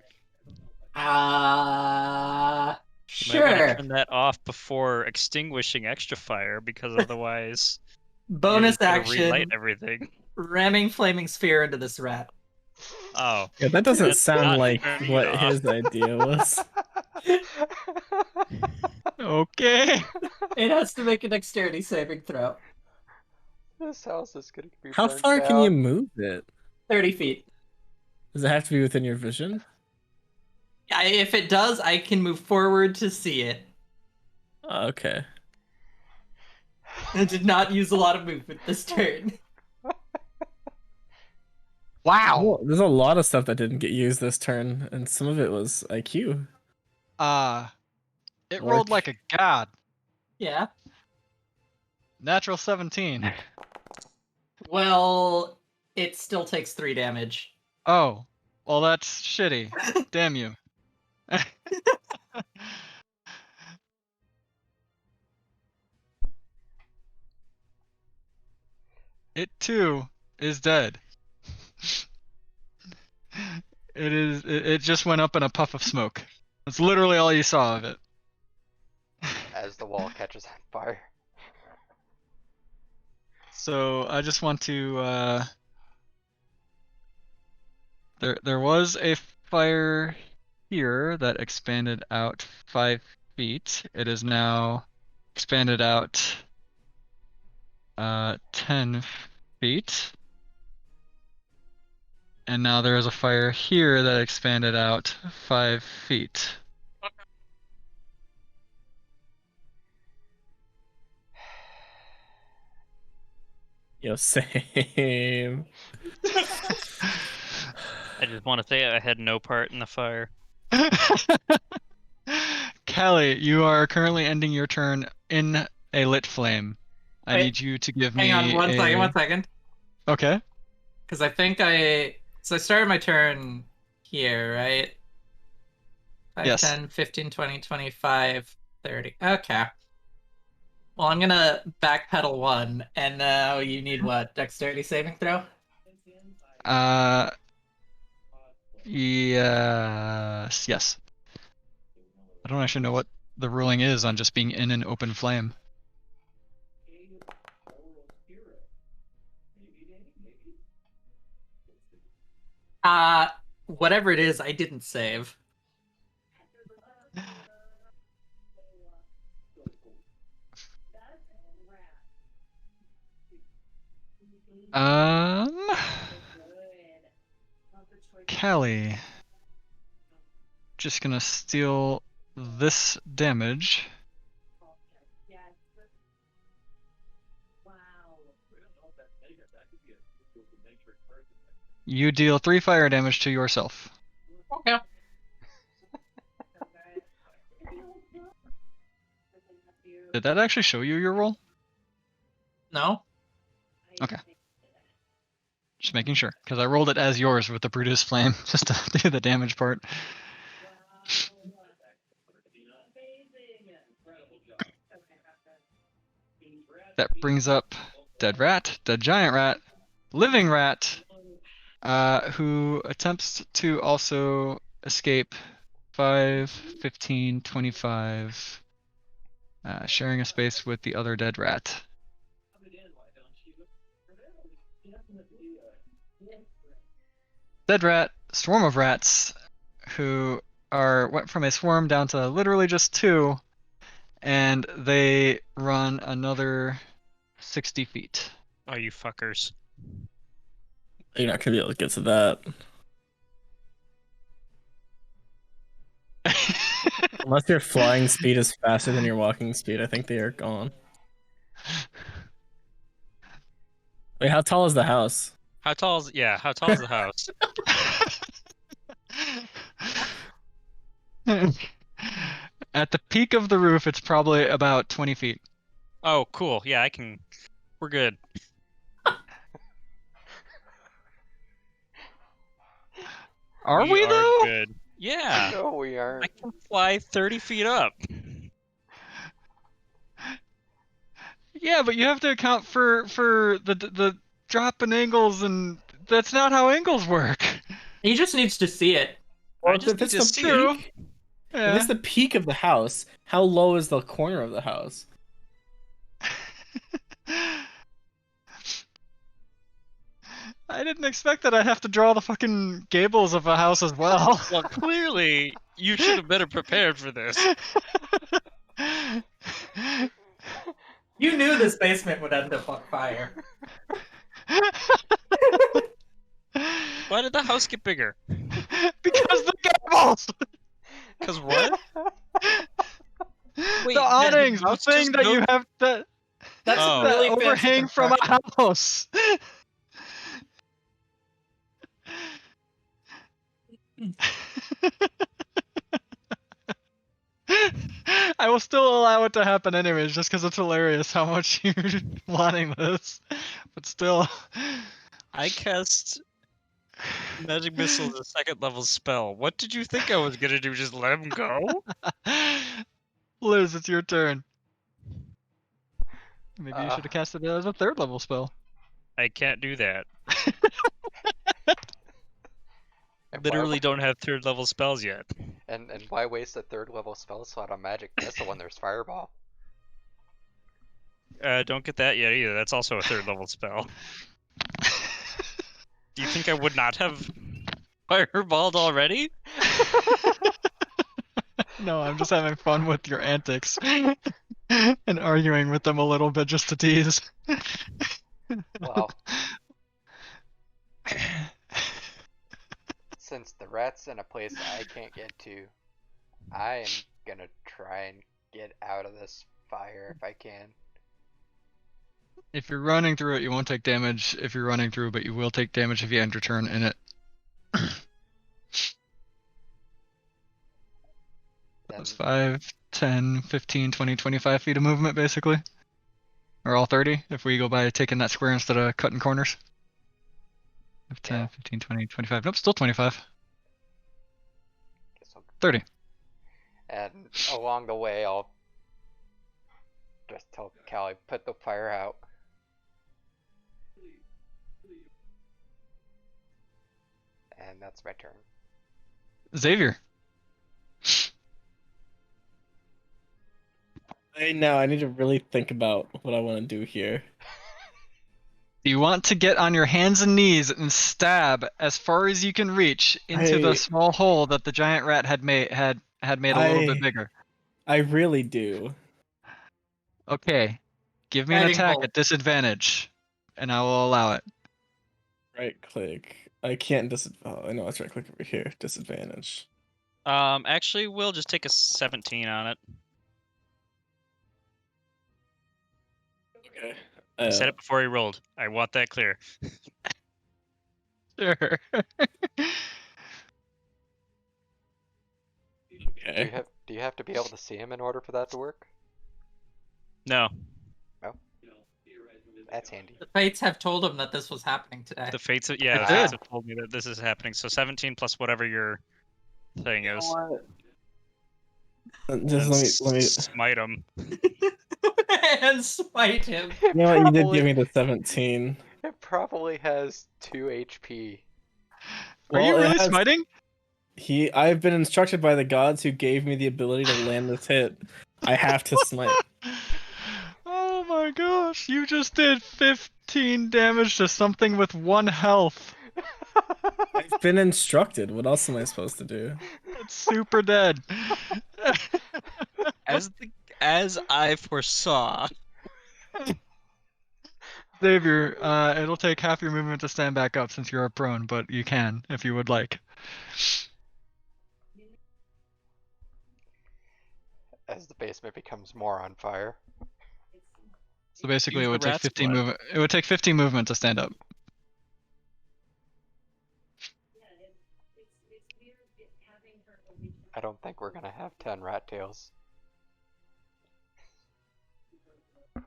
might want to sure. turn that off before extinguishing extra fire, because otherwise you're Bonus just gonna action. relight everything. Ramming flaming sphere into this rat. Oh, Yeah, that doesn't That's sound not like turning what it off. his idea was. Okay. It has to make a dexterity saving throw. This house is gonna be How burnt far can you down. move it? 30 feet. Does it have to be within your vision? If it does, I can move forward to see it. Okay. I did not use a lot of movement this turn. Wow. Well, there's a lot of stuff that didn't get used this turn, and some of it was IQ. It Or- rolled like a god. Yeah. Natural 17. Well, it still takes 3 damage. Oh, well that's shitty. Damn you. It too is dead. It just went up in a puff of smoke. That's literally all you saw of it. As the wall catches on fire. So I just want to there was a fire here that expanded out 5 feet. It is now expanded out 10 feet. And now there is a fire here that expanded out 5 feet. Yo, same. I just want to say I had no part in the fire. Callie, you are currently ending your turn in a lit flame. I Wait, need you to give Hang me on one second. Okay. Because I think I started my turn here, right? 5, Yes. 10, 15, 20, 25, 30. Okay. Well, I'm gonna backpedal 1, and now you need what? Dexterity saving throw? Yes. I don't actually know what the ruling is on just being in an open flame. Whatever it is, I didn't save. Callie. Just gonna steal this damage. You deal 3 fire damage to yourself. Okay. Did that actually show you your roll? No? Okay. Just making sure, because I rolled it as yours with the Brutus Flame, just to do the damage part. That brings up Dead Rat, Dead Giant Rat, Living Rat, who attempts to also escape 5, 15, 25, sharing a space with the other Dead Rat. Dead Rat, swarm of rats, who went from a swarm down to literally just 2, and they run another 60 feet. Oh, you fuckers. You're not gonna be able to get to that. Unless your flying speed is faster than your walking speed, I think they are gone. Wait, how tall is the house? How tall is the house? At the peak of the roof, it's probably about 20 feet. Oh, cool. Yeah, we're good. Are we are though? good. Yeah. No, we I aren't. can fly 30 feet up. Yeah, but you have to account for the drop in angles, and that's not how angles work. He just needs to see it. I Well, just if need it's to the see True. peak, if Yeah. it's the peak of the house, how low is the corner of the house? I didn't expect that I'd have to draw the fucking gables of a house as well. Well, clearly, you should have better prepared for this. You knew this basement would end up on fire. Why did the house get bigger? Because the gables! Because what? Wait, The awnings, the house thing just that you goes- have that That's Oh. that really fancy overhang from a construction. house. I will still allow it to happen anyways, just because it's hilarious how much you're wanting this. But still. I cast Magic Missile as a second level spell. What did you think I was gonna do? Just let him go? Liz, it's your turn. Maybe you Uh, should have casted it as a third level spell. I can't do that. and Literally why, don't have third level spells yet. and why waste a third level spell slot on Magic Missile when there's Fireball? Don't get that yet either. That's also a third level spell. Do you think I would not have fireballed already? No, I'm just having fun with your antics. And arguing with them a little bit just to tease. Well, since the rat's in a place I can't get to, I am gonna try and get out of this fire if I can. If you're running through it, you won't take damage if you're running through, but you will take damage if you end your turn in it. That's 5, 10, 15, 20, 25 feet of movement, basically. Or all 30, if we go by taking that square instead of cutting corners. 10, Yeah. 15, 20, 25. Nope, still 25. Guess I'll- 30. And along the way, I'll just tell Callie, put the fire out. And that's my turn. Xavier. I need to really think about what I want to do here. Do you want to get on your hands and knees and stab as far as you can reach into the small hole that the giant rat had made a little bit bigger? I really do. Okay. Give me an Hiding attack hole. at disadvantage, and I will allow it. Right click. I can't I know it's right click over here. Disadvantage. Actually, we'll just take a 17 on it. Okay. I said it before he rolled. I want that clear. Sure. Okay. Do you have to be able to see him in order for that to work? No, That's handy. The fates have told him that this was happening today. the fates. It The did. fates have told me that this is happening. So 17 plus whatever your thing is. Just let me. Smite him. And smite him. You know what? You did give me the 17. It probably has 2 HP. Are you Well, it really has- smiting? I've been instructed by the gods who gave me the ability to land this hit. I have to smite. Oh my gosh, you just did 15 damage to something with 1 health. I've been instructed. What else am I supposed to do? It's super dead. As I foresaw. Xavier, it'll take half your movement to stand back up since you're prone, but you can if you would like. As the basement becomes more on fire. So basically, Use it the would take rat 15 squad. movement. It would take 15 movement to stand up. I don't think we're gonna have 10 rat tails. That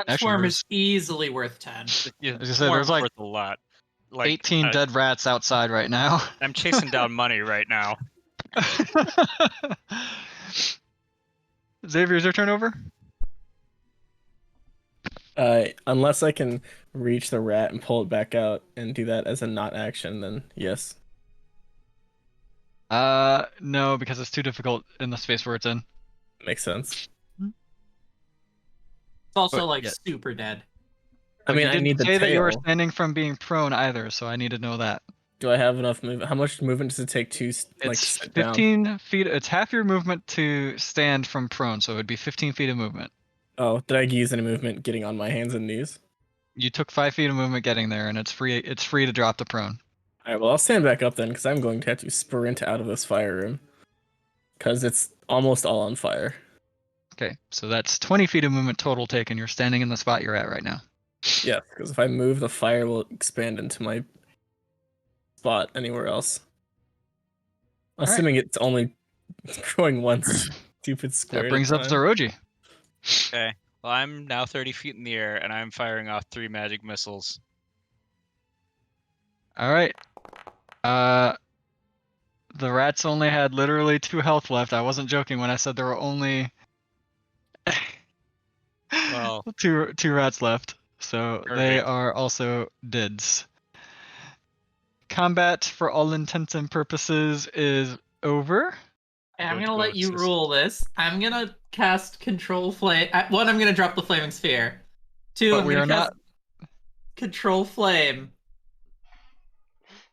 Actually, swarm there's is easily worth 10. Yeah, As I said, there's swarm's like worth a lot. Like 18 dead rats outside right now. I'm chasing down money right now. Xavier's your turn over? Unless I can reach the rat and pull it back out and do that as a not action, then yes. No, because it's too difficult in the space where it's in. Makes sense. It's also But, like yeah. super dead. I But mean, you I didn't need the say that you were tail. standing from being prone either, so I need to know that. Do I have enough movement? How much movement does it take to like It's sit down? 15 feet. It's half your movement to stand from prone, so it would be 15 feet of movement. Oh, did I use any movement getting on my hands and knees? You took 5 feet of movement getting there, and it's free. It's free to drop to prone. All right, well, I'll stand back up then, because I'm going to have to sprint out of this fire room, because it's almost all on fire. Okay, so that's 20 feet of movement total taken. You're standing in the spot you're at right now. Yeah, because if I move, the fire will expand into my spot anywhere else. Assuming it's only growing one stupid square That at brings a up time. Zeroji. Okay. Well, I'm now 30 feet in the air, and I'm firing off 3 magic missiles. All right. The rats only had literally 2 health left. I wasn't joking when I said there were only Well, two rats left. So they perfect. are also deads. Combat, for all intents and purposes, is over. Okay, I'm Going to gonna go let you assist. rule this. I'm gonna cast Control Flame. One, I'm gonna drop the Flaming Sphere. Two, But I'm we gonna are cast not. Control Flame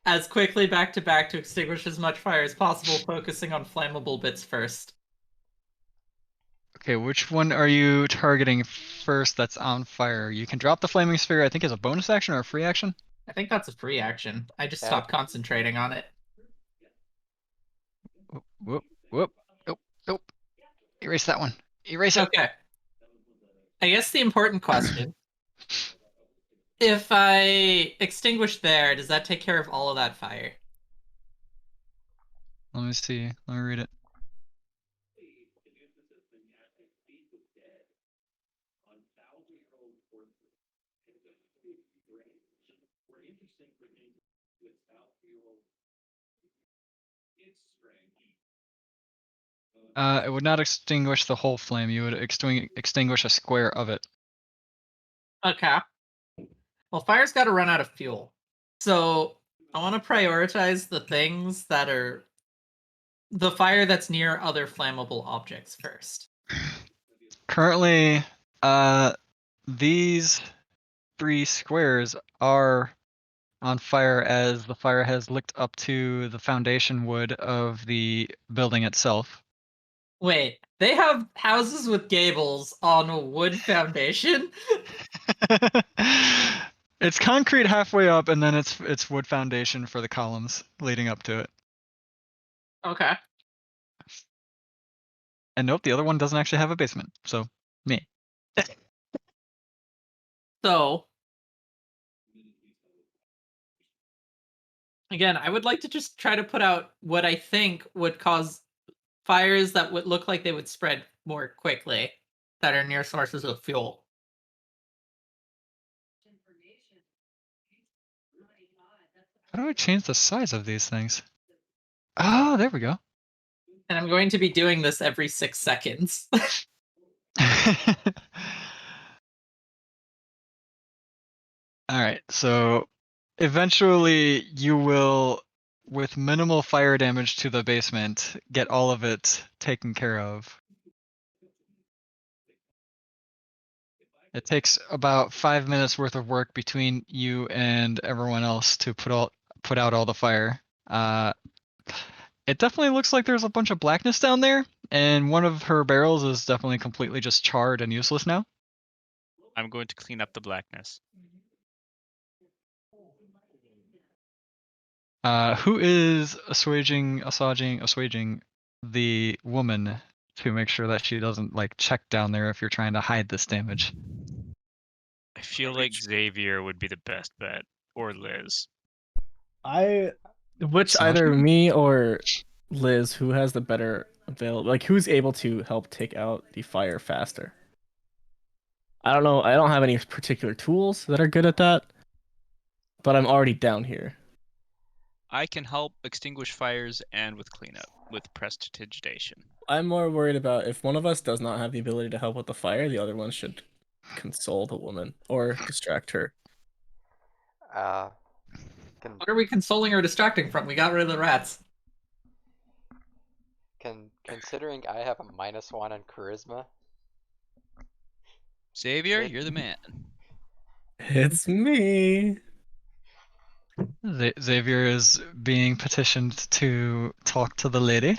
as quickly back to back to extinguish as much fire as possible, focusing on flammable bits first. Okay, which one are you targeting first that's on fire? You can drop the flaming sphere, I think, as a bonus action or a free action. I think that's a free action. I just Yeah. stopped concentrating on it. Whoop, whoop. Nope. Erase that one. Erase it. Okay. I guess the important question. If I extinguish there, does that take care of all of that fire? Let me see. Let me read it. It would not extinguish the whole flame. You would extinguish a square of it. Okay. Well, fire's got to run out of fuel. So I want to prioritize the things that are the fire that's near other flammable objects first. Currently, these 3 squares are on fire as the fire has licked up to the foundation wood of the building itself. Wait, they have houses with gables on a wood foundation? It's concrete halfway up, and then it's wood foundation for the columns leading up to it. Okay. And nope, the other one doesn't actually have a basement. So, me. So, again, I would like to just try to put out what I think would cause fires that would look like they would spread more quickly that are near sources of fuel. How do I change the size of these things? Oh, there we go. And I'm going to be doing this every 6 seconds. Alright, so eventually you will, with minimal fire damage to the basement, get all of it taken care of. It takes about 5 minutes worth of work between you and everyone else to put out all the fire. It definitely looks like there's a bunch of blackness down there, and one of her barrels is definitely completely just charred and useless now. I'm going to clean up the blackness. Who is assuaging the woman to make sure that she doesn't like check down there if you're trying to hide this damage. I feel like Xavier would be the best bet, or Liz. Which So either much- me or Liz, who has the better like who's able to help take out the fire faster? I don't know. I don't have any particular tools that are good at that, but I'm already down here. I can help extinguish fires and with cleanup, with prestidigitation. I'm more worried about if one of us does not have the ability to help with the fire, the other one should console the woman or distract her. Can What are we consoling or distracting from? We got rid of the rats. considering I have a -1 on charisma, Xavier, Maybe- you're the man. It's me. Xavier is being petitioned to talk to the lady.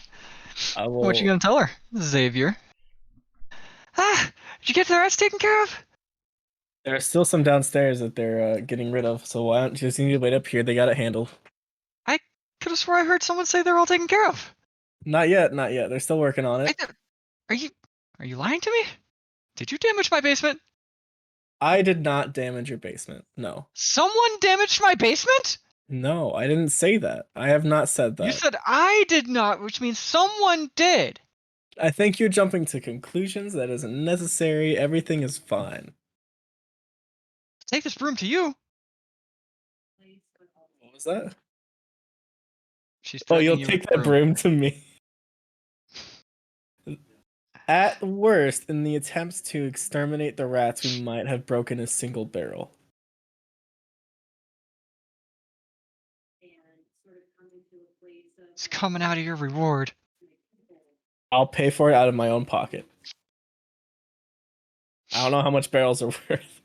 I will. What you gonna tell her, Xavier? Ah, did you get the rats taken care of? There are still some downstairs that they're getting rid of, so why don't you just need to wait up here? They got it handled. I could have swore I heard someone say they're all taken care of. Not yet, not yet. They're still working on it. Are you lying to me? Did you damage my basement? I did not damage your basement. No. Someone damaged my basement? No, I didn't say that. I have not said that. You said I did not, which means someone did. I think you're jumping to conclusions. That isn't necessary. Everything is fine. Take this broom to you. What was that? She's Oh, threatening you'll you take with that broom to me. At worst, in the attempts to exterminate the rats, we might have broken a single barrel. It's coming out of your reward. I'll pay for it out of my own pocket. I don't know how much barrels are worth.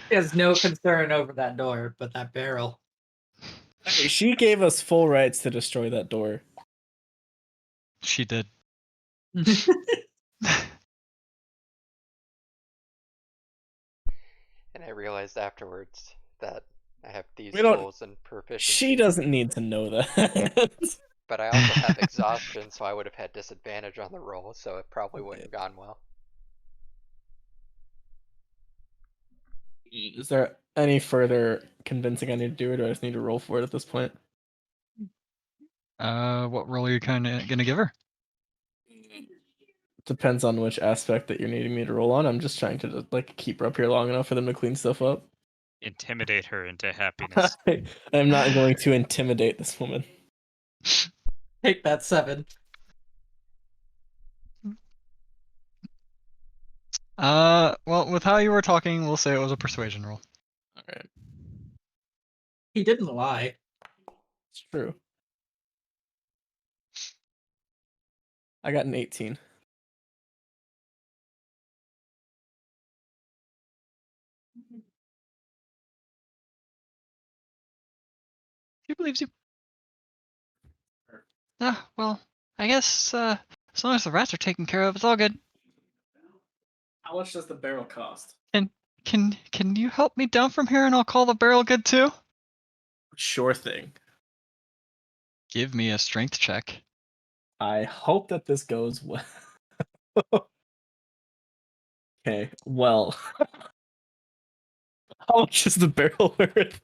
He has no concern over that door, but that barrel. Hey, she gave us full rights to destroy that door. She did. and I realized afterwards that I have thieves' We don't- tools and proficiency. She doesn't need to know that. But I also have exhaustion, so I would have had disadvantage on the roll, so it probably wouldn't have gone well. Is there any further convincing I need to do, or do I just need to roll for it at this point? What role are you kind of gonna give her? Depends on which aspect that you're needing me to roll on. I'm just trying to like keep her up here long enough for them to clean stuff up. Intimidate her into happiness. I'm not going to intimidate this woman. Take that 7. Well, with how you were talking, we'll say it was a persuasion roll. All right, He didn't lie. it's true. I got an 18. She believes you. Well, I guess as long as the rats are taken care of, it's all good. How much does the barrel cost? Can you help me down from here, and I'll call the barrel good too? Sure thing. Give me a strength check. I hope that this goes well. Okay, well. How much is the barrel worth?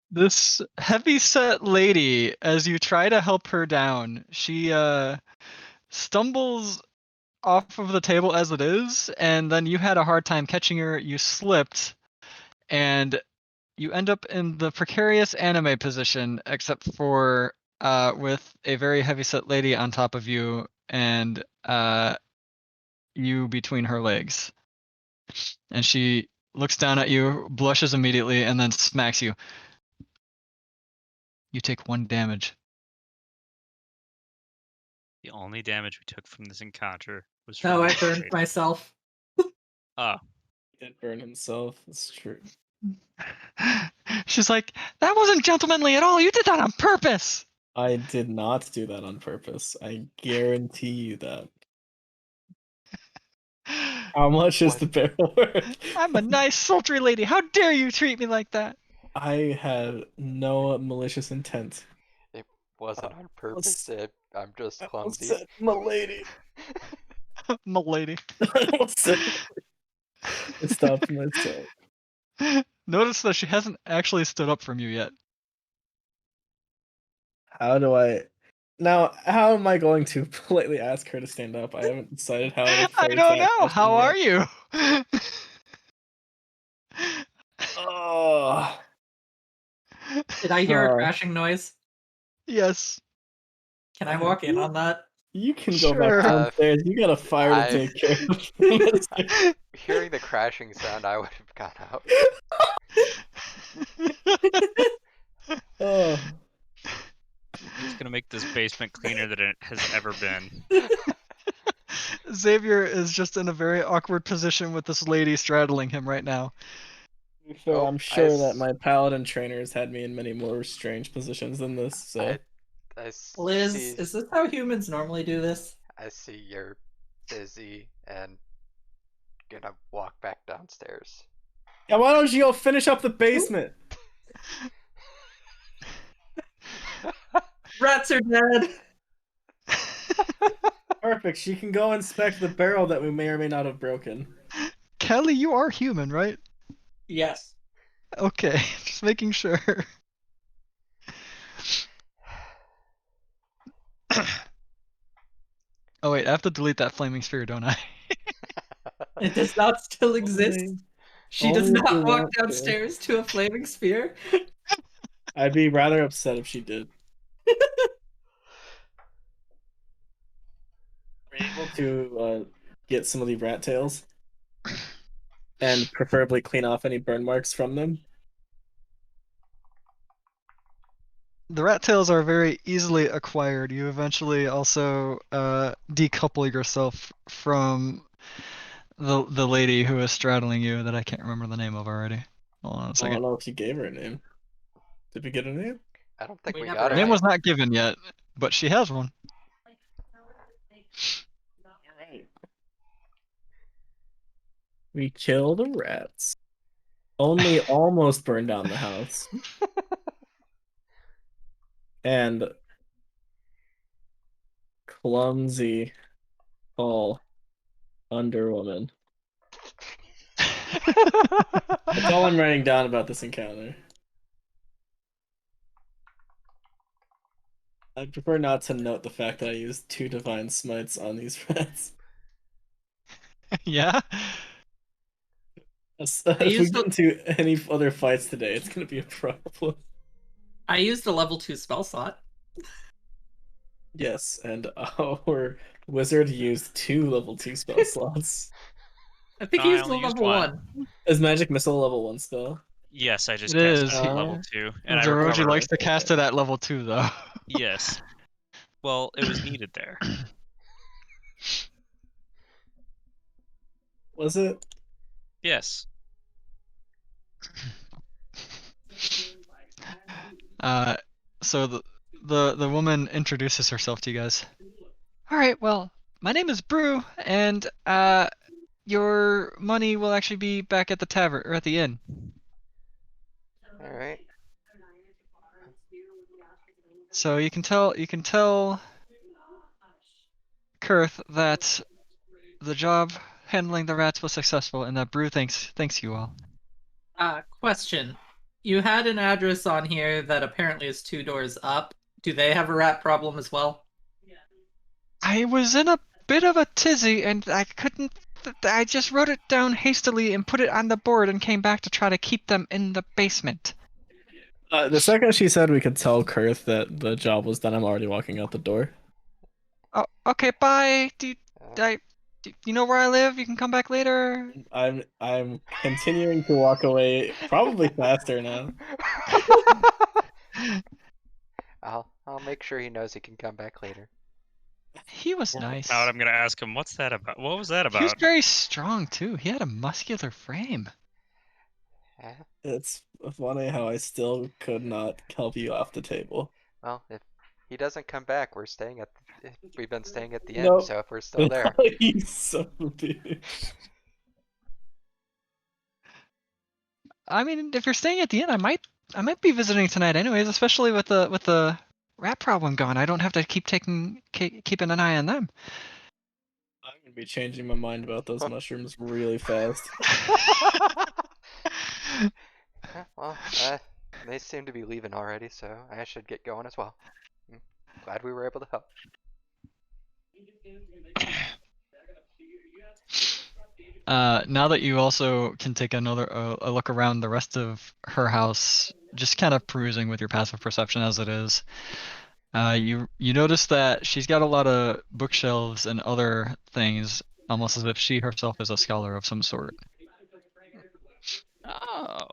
This heavy-set lady, as you try to help her down, she stumbles off of the table as it is, and then you had a hard time catching her. You slipped, and you end up in the precarious anime position, except for with a very heavy-set lady on top of you, and you between her legs. And she looks down at you, blushes immediately, and then smacks you. You take 1 damage. The only damage we took from this encounter was No, from I the burned trade. myself. Oh, He did burn himself. That's true. She's like, that wasn't gentlemanly at all. You did that on purpose. I did not do that on purpose. I guarantee you that. How much is What? the barrel worth? I'm a nice, sultry lady. How dare you treat me like that? I had no malicious intent. It wasn't on purpose. I'm just I almost clumsy. said milady. M'lady. I almost said I stopped myself. Notice that she hasn't actually stood up from you yet. How do I now? How am I going to politely ask her to stand up? I haven't decided how to I phrase don't that know. question How yet. are you? Oh, Did I hear a Uh, crashing noise? Yes. Can I walk in on that? you can go back Sure. downstairs. You got a fire to I take care of. hearing the crashing sound, I would have gone out. Oh, Just gonna make this basement cleaner than it has ever been. Xavier is just in a very awkward position with this lady straddling him right now. to be fair, Oh, I'm sure that my paladin trainers had me in many more strange positions than this. So I Liz, see. is this how humans normally do this? I see you're busy and gonna walk back downstairs. yeah, why don't you go finish up the basement? Rats are dead. Perfect. She can go inspect the barrel that we may or may not have broken. Kelly, you are human, right? Yes. Okay, just making sure. Oh wait, I have to delete that flaming sphere, don't I? It does not still exist. She does Only if you not walk want to. downstairs to a flaming sphere. I'd be rather upset if she did. We're able to get some of the rat tails and preferably clean off any burn marks from them. The rat tails are very easily acquired. You eventually also decouple yourself from the lady who is straddling you that I can't remember the name of already. Hold on a I second. don't know if you gave her a name. Did we get a name? I don't think We we never got Her a name had- was name. not given yet, but she has one. Alright. We kill the rats. Only almost burned down the house. And clumsy, tall, underwoman. That's all I'm writing down about this encounter. I'd prefer not to note the fact that I used 2 divine smites on these rats. Yeah? If we get into any other fights today, it's gonna be a problem. I used a level 2 spell slot. Yes, and our wizard used 2 level 2 spell slots. I think No, he I used a only used level one. 1. Is magic missile a level 1 spell? Yes, I just It cast it is. at level 2, and I Zeroji recovered. likes to cast it at level 2, though. Yes. Well, it was needed there. Was it? Yes. So the woman introduces herself to you guys. All right, well, my name is Brew, and your money will actually be back at the tavern or at the inn. Alright. So you can tell Kurth that the job handling the rats was successful, and that Brew thanks you all. Question. You had an address on here that apparently is 2 doors up. Do they have a rat problem as well? I was in a bit of a tizzy, and I couldn't. I just wrote it down hastily and put it on the board, and came back to try to keep them in the basement. The second she said we could tell Kurth that the job was done, I'm already walking out the door. Oh, okay, bye. Uh, Do you know where I live? You can come back later. I'm continuing to walk away, probably faster now. I'll make sure he knows he can come back later. He was nice. Out, I'm gonna ask him, what's that about? What was that He was about? very strong too. He had a muscular frame. Eh, It's funny how I still could not help you off the table. well, if he doesn't come back, we've been staying at the inn, Nope. so if we're still there. You son of a bitch. I mean, if you're staying at the inn, I might be visiting tonight, anyways. Especially with the rat problem gone, I don't have to keeping an eye on them. I'm gonna be changing my mind about those mushrooms really fast. Well, they seem to be leaving already, so I should get going as well. Glad we were able to help. Now that you also can take another a look around the rest of her house, just kind of perusing with your passive perception as it is, you notice that she's got a lot of bookshelves and other things, almost as if she herself is a scholar of some sort. Oh.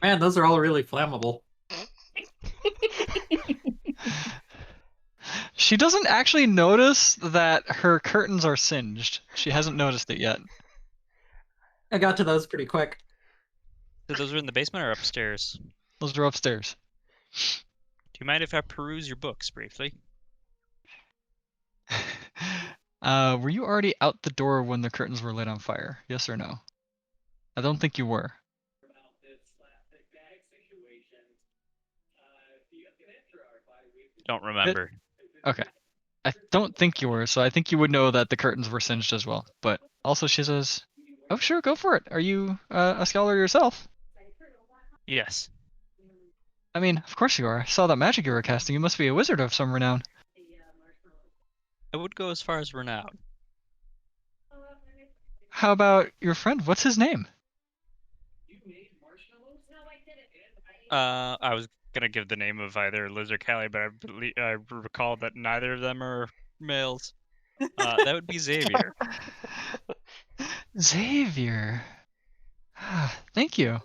Man, those are all really flammable. She doesn't actually notice that her curtains are singed. She hasn't noticed it yet. I got to those pretty quick. So those are in the basement or upstairs? Those are upstairs. Do you mind if I peruse your books briefly? Were you already out the door when the curtains were lit on fire? Yes or no? I don't think you were. Don't remember. Okay. I don't think you were, so I think you would know that the curtains were singed as well. But also she says, "Oh sure, go for it. Are you a scholar yourself?" Yes. I mean, of course you are. I saw that magic you were casting. You must be a wizard of some renown. I would go as far as renown. How about your friend? What's his name? I was gonna give the name of either Liz or Callie, but I recall that neither of them are males. That would be Xavier. Xavier. Thank you.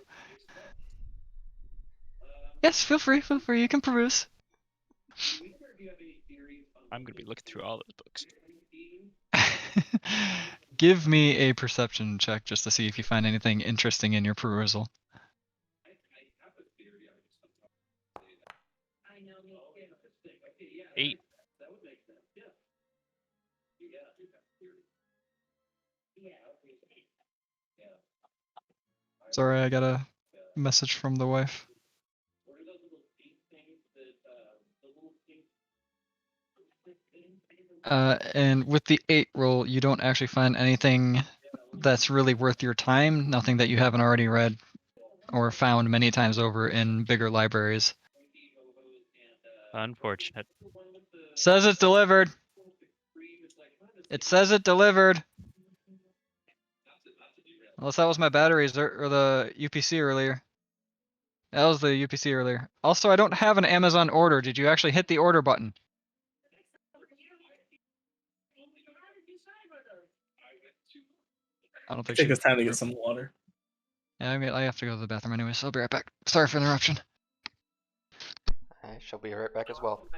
Yes, feel free, feel free. You can peruse. I'm gonna be looking through all those books. Give me a perception check just to see if you find anything interesting in your perusal. 8. Sorry, I got a message from the wife. And with the 8 roll, you don't actually find anything that's really worth your time, nothing that you haven't already read or found many times over in bigger libraries. Unfortunate. Says it's delivered. It says it delivered. Unless that was my batteries or the UPC earlier. That was the UPC earlier. Also, I don't have an Amazon order. Did you actually hit the order button? I don't think Take she. this time to get some water. Yeah, I mean, I have to go to the bathroom anyway, so I'll be right back. Sorry for the interruption. I shall be right back as well.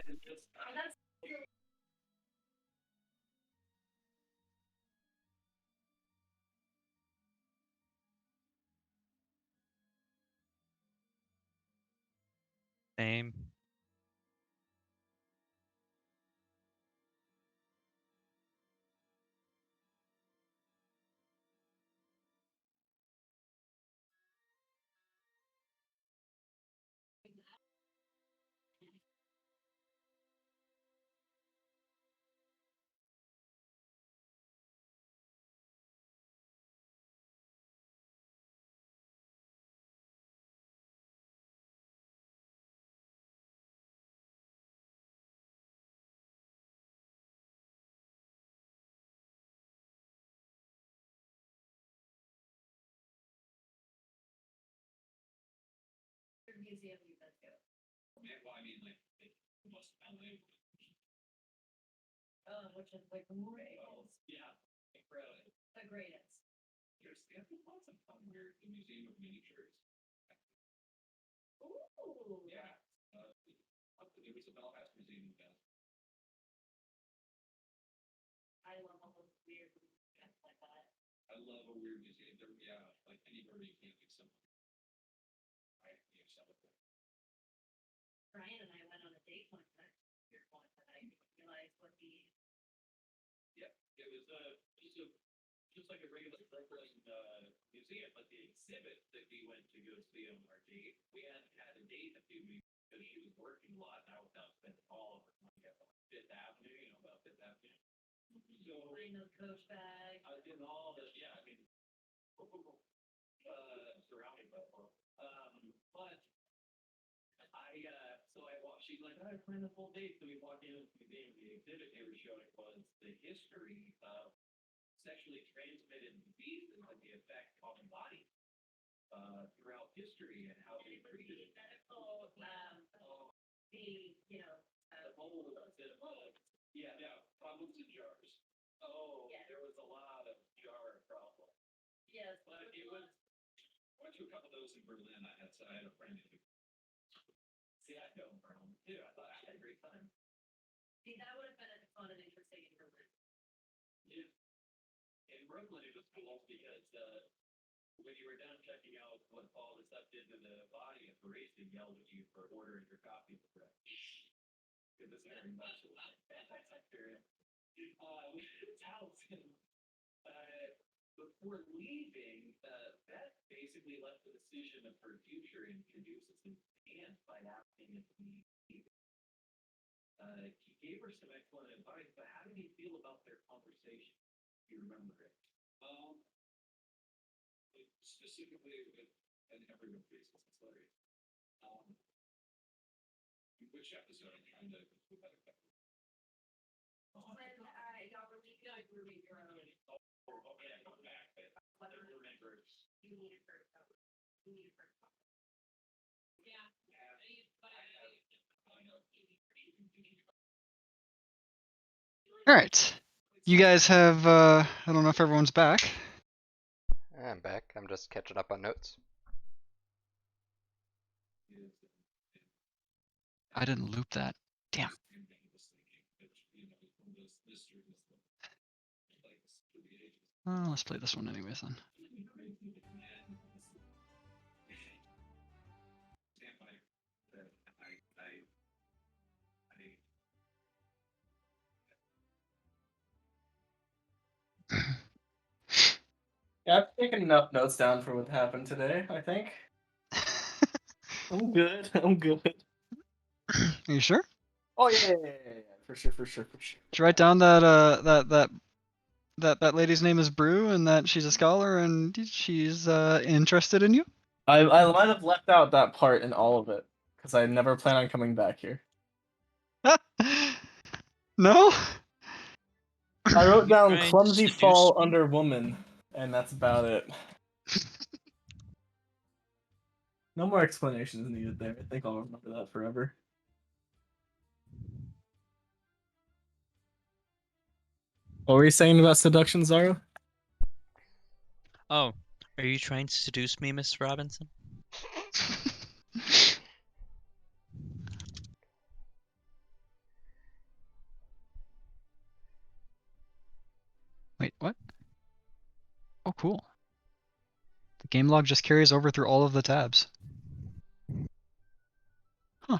Same. All right. You guys have, I don't know if everyone's back. I'm back. I'm just catching up on notes. I didn't loop that. Damn. Let's play this one anyways then. Yeah, I've taken enough notes down for what happened today, I think. I'm good. I'm good. Are you sure? Oh yeah. For sure. Did you write down that that lady's name is Brew and that she's a scholar and she's interested in you? I might have left out that part in all of it because I never plan on coming back here. No? I wrote down Trying to clumsy seduce fall me? under woman, and that's about it. No more explanations needed there. I think I'll remember that forever. What were you saying about seduction, Zara? Oh, are you trying to seduce me, Miss Robinson? Wait, what? Oh, cool. The game log just carries over through all of the tabs. Huh.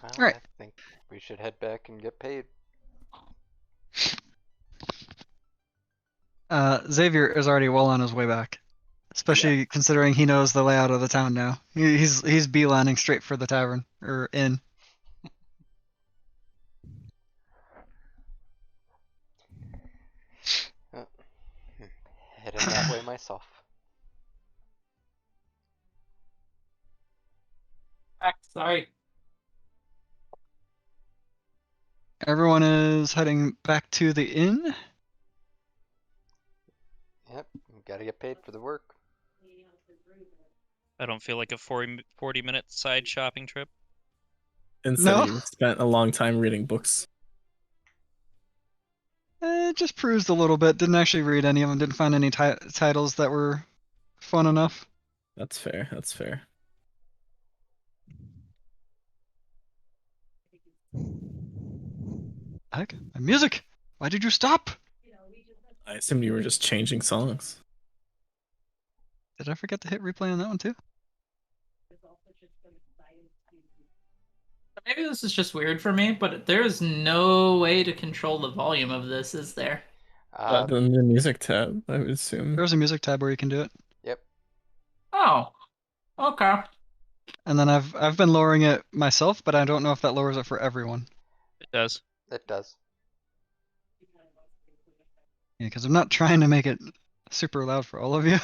Well, All right. I think we should head back and get paid. Xavier is already well on his way back, especially considering he knows the layout of the town now. He's beelining straight for the tavern or inn. Heading that way myself. Sorry. Everyone is heading back to the inn. Yep, gotta get paid for the work. I don't feel like a 40-minute side shopping trip. Instead, No, you spent a long time reading books. just perused a little bit. Didn't actually read any of them. Didn't find any titles that were fun enough. That's fair. That's fair. Heck, my music! Why did you stop? I assumed you were just changing songs. Did I forget to hit replay on that one too? Maybe this is just weird for me, but there is no way to control the volume of this, is there? The music tab, I would assume. There's a music tab where you can do it. Yep. Oh, okay. And then I've been lowering it myself, but I don't know if that lowers it for everyone. It does. It does. Yeah, because I'm not trying to make it super loud for all of you.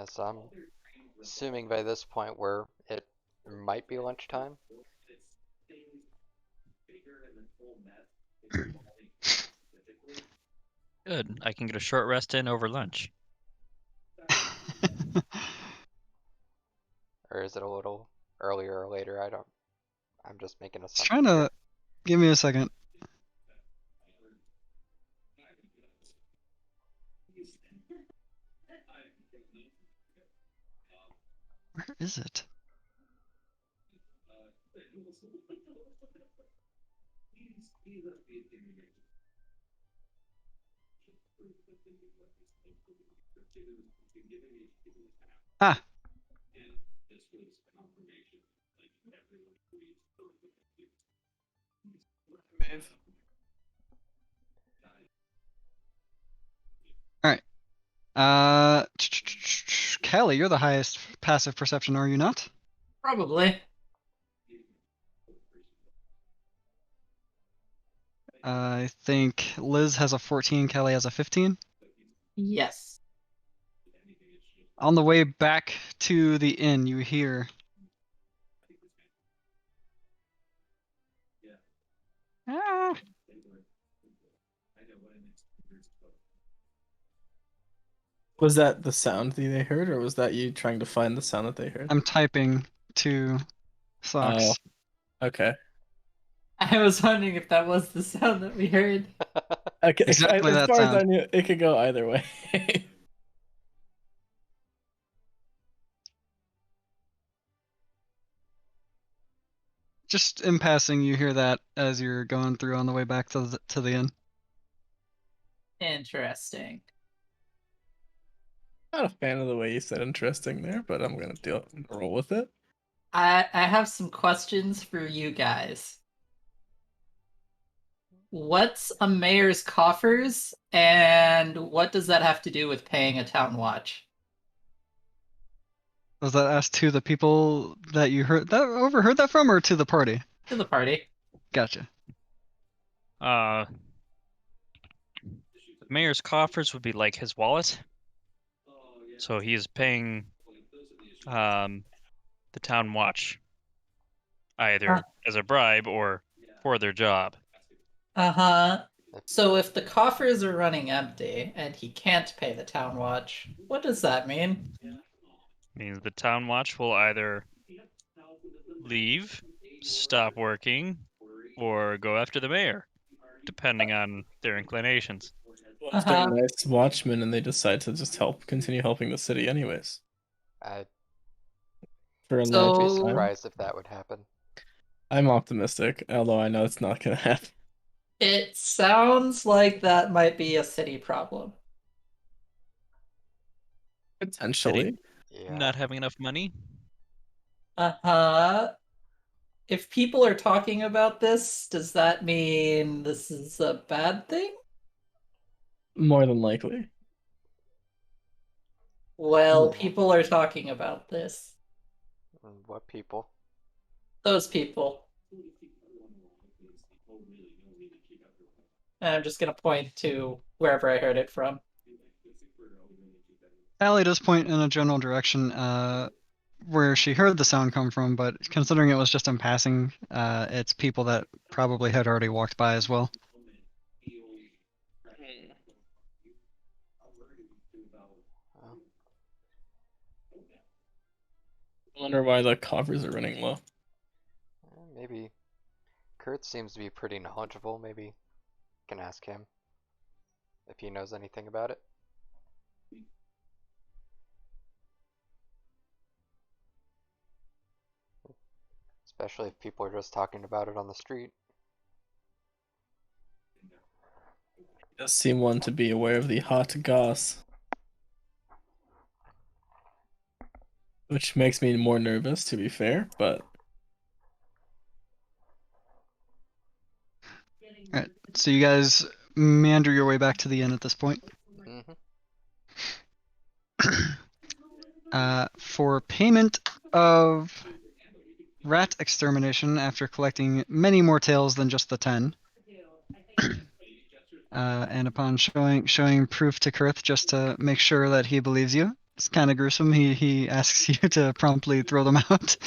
So I'm assuming by this point it might be lunchtime. Good. I can get a short rest in over lunch. Or is it a little earlier or later? I'm just making It's assumptions trying here. to give me a second. Where is it? Ah, all right. Callie, you're the highest passive perception, are you not? Probably. I think Liz has a 14, Callie has a 15. Yes. On the way back to the inn, you hear. Ah. Was that the sound that they heard, or was that you trying to find the sound that they heard? I'm typing to Socks. Oh, okay. I was wondering if that was the sound that we heard. Okay, Exactly as that far as I sound. knew, it could go either way. Just in passing, you hear that as you're going through on the way back to the inn. Interesting. Not a fan of the way you said interesting there, but I'm gonna roll with it. I have some questions for you guys. What's a mayor's coffers, and what does that have to do with paying a town watch? Was that asked to the people that you overheard that from, or to the party? To the party. Gotcha. The mayor's coffers would be like his wallet. So he is paying the town watch either as a bribe or for their job. Uh-huh. So if the coffers are running empty and he can't pay the town watch, what does that mean? Means the town watch will either leave, stop working, or go after the mayor, depending on their inclinations. Well, if they're Uh-huh. nice watchmen and they decide to just continue helping the city anyways. I'd For a So- long be time. surprised if that would happen. I'm optimistic, although I know it's not gonna happen. It sounds like that might be a city problem. Potentially. Yeah. Not having enough money? Uh-huh. If people are talking about this, does that mean this is a bad thing? More than likely. Well, Yeah. people are talking about this. What people? Those people. And I'm just gonna point to wherever I heard it from. Allie does point in a general direction where she heard the sound come from, but considering it was just in passing, it's people that probably had already walked by as well. Oh, I wonder why the coffers are running low. maybe Kurt seems to be pretty knowledgeable. Maybe I can ask him if he knows anything about it. Especially if people are just talking about it on the street. Does seem one to be aware of the hot goss, which makes me more nervous, to be fair. But Alright, so you guys meander your way back to the inn at this point. Mm-hmm. For payment of rat extermination after collecting many more tails than just the 10. And upon showing proof to Kurth just to make sure that he believes you, it's kind of gruesome. He asks you to promptly throw them out.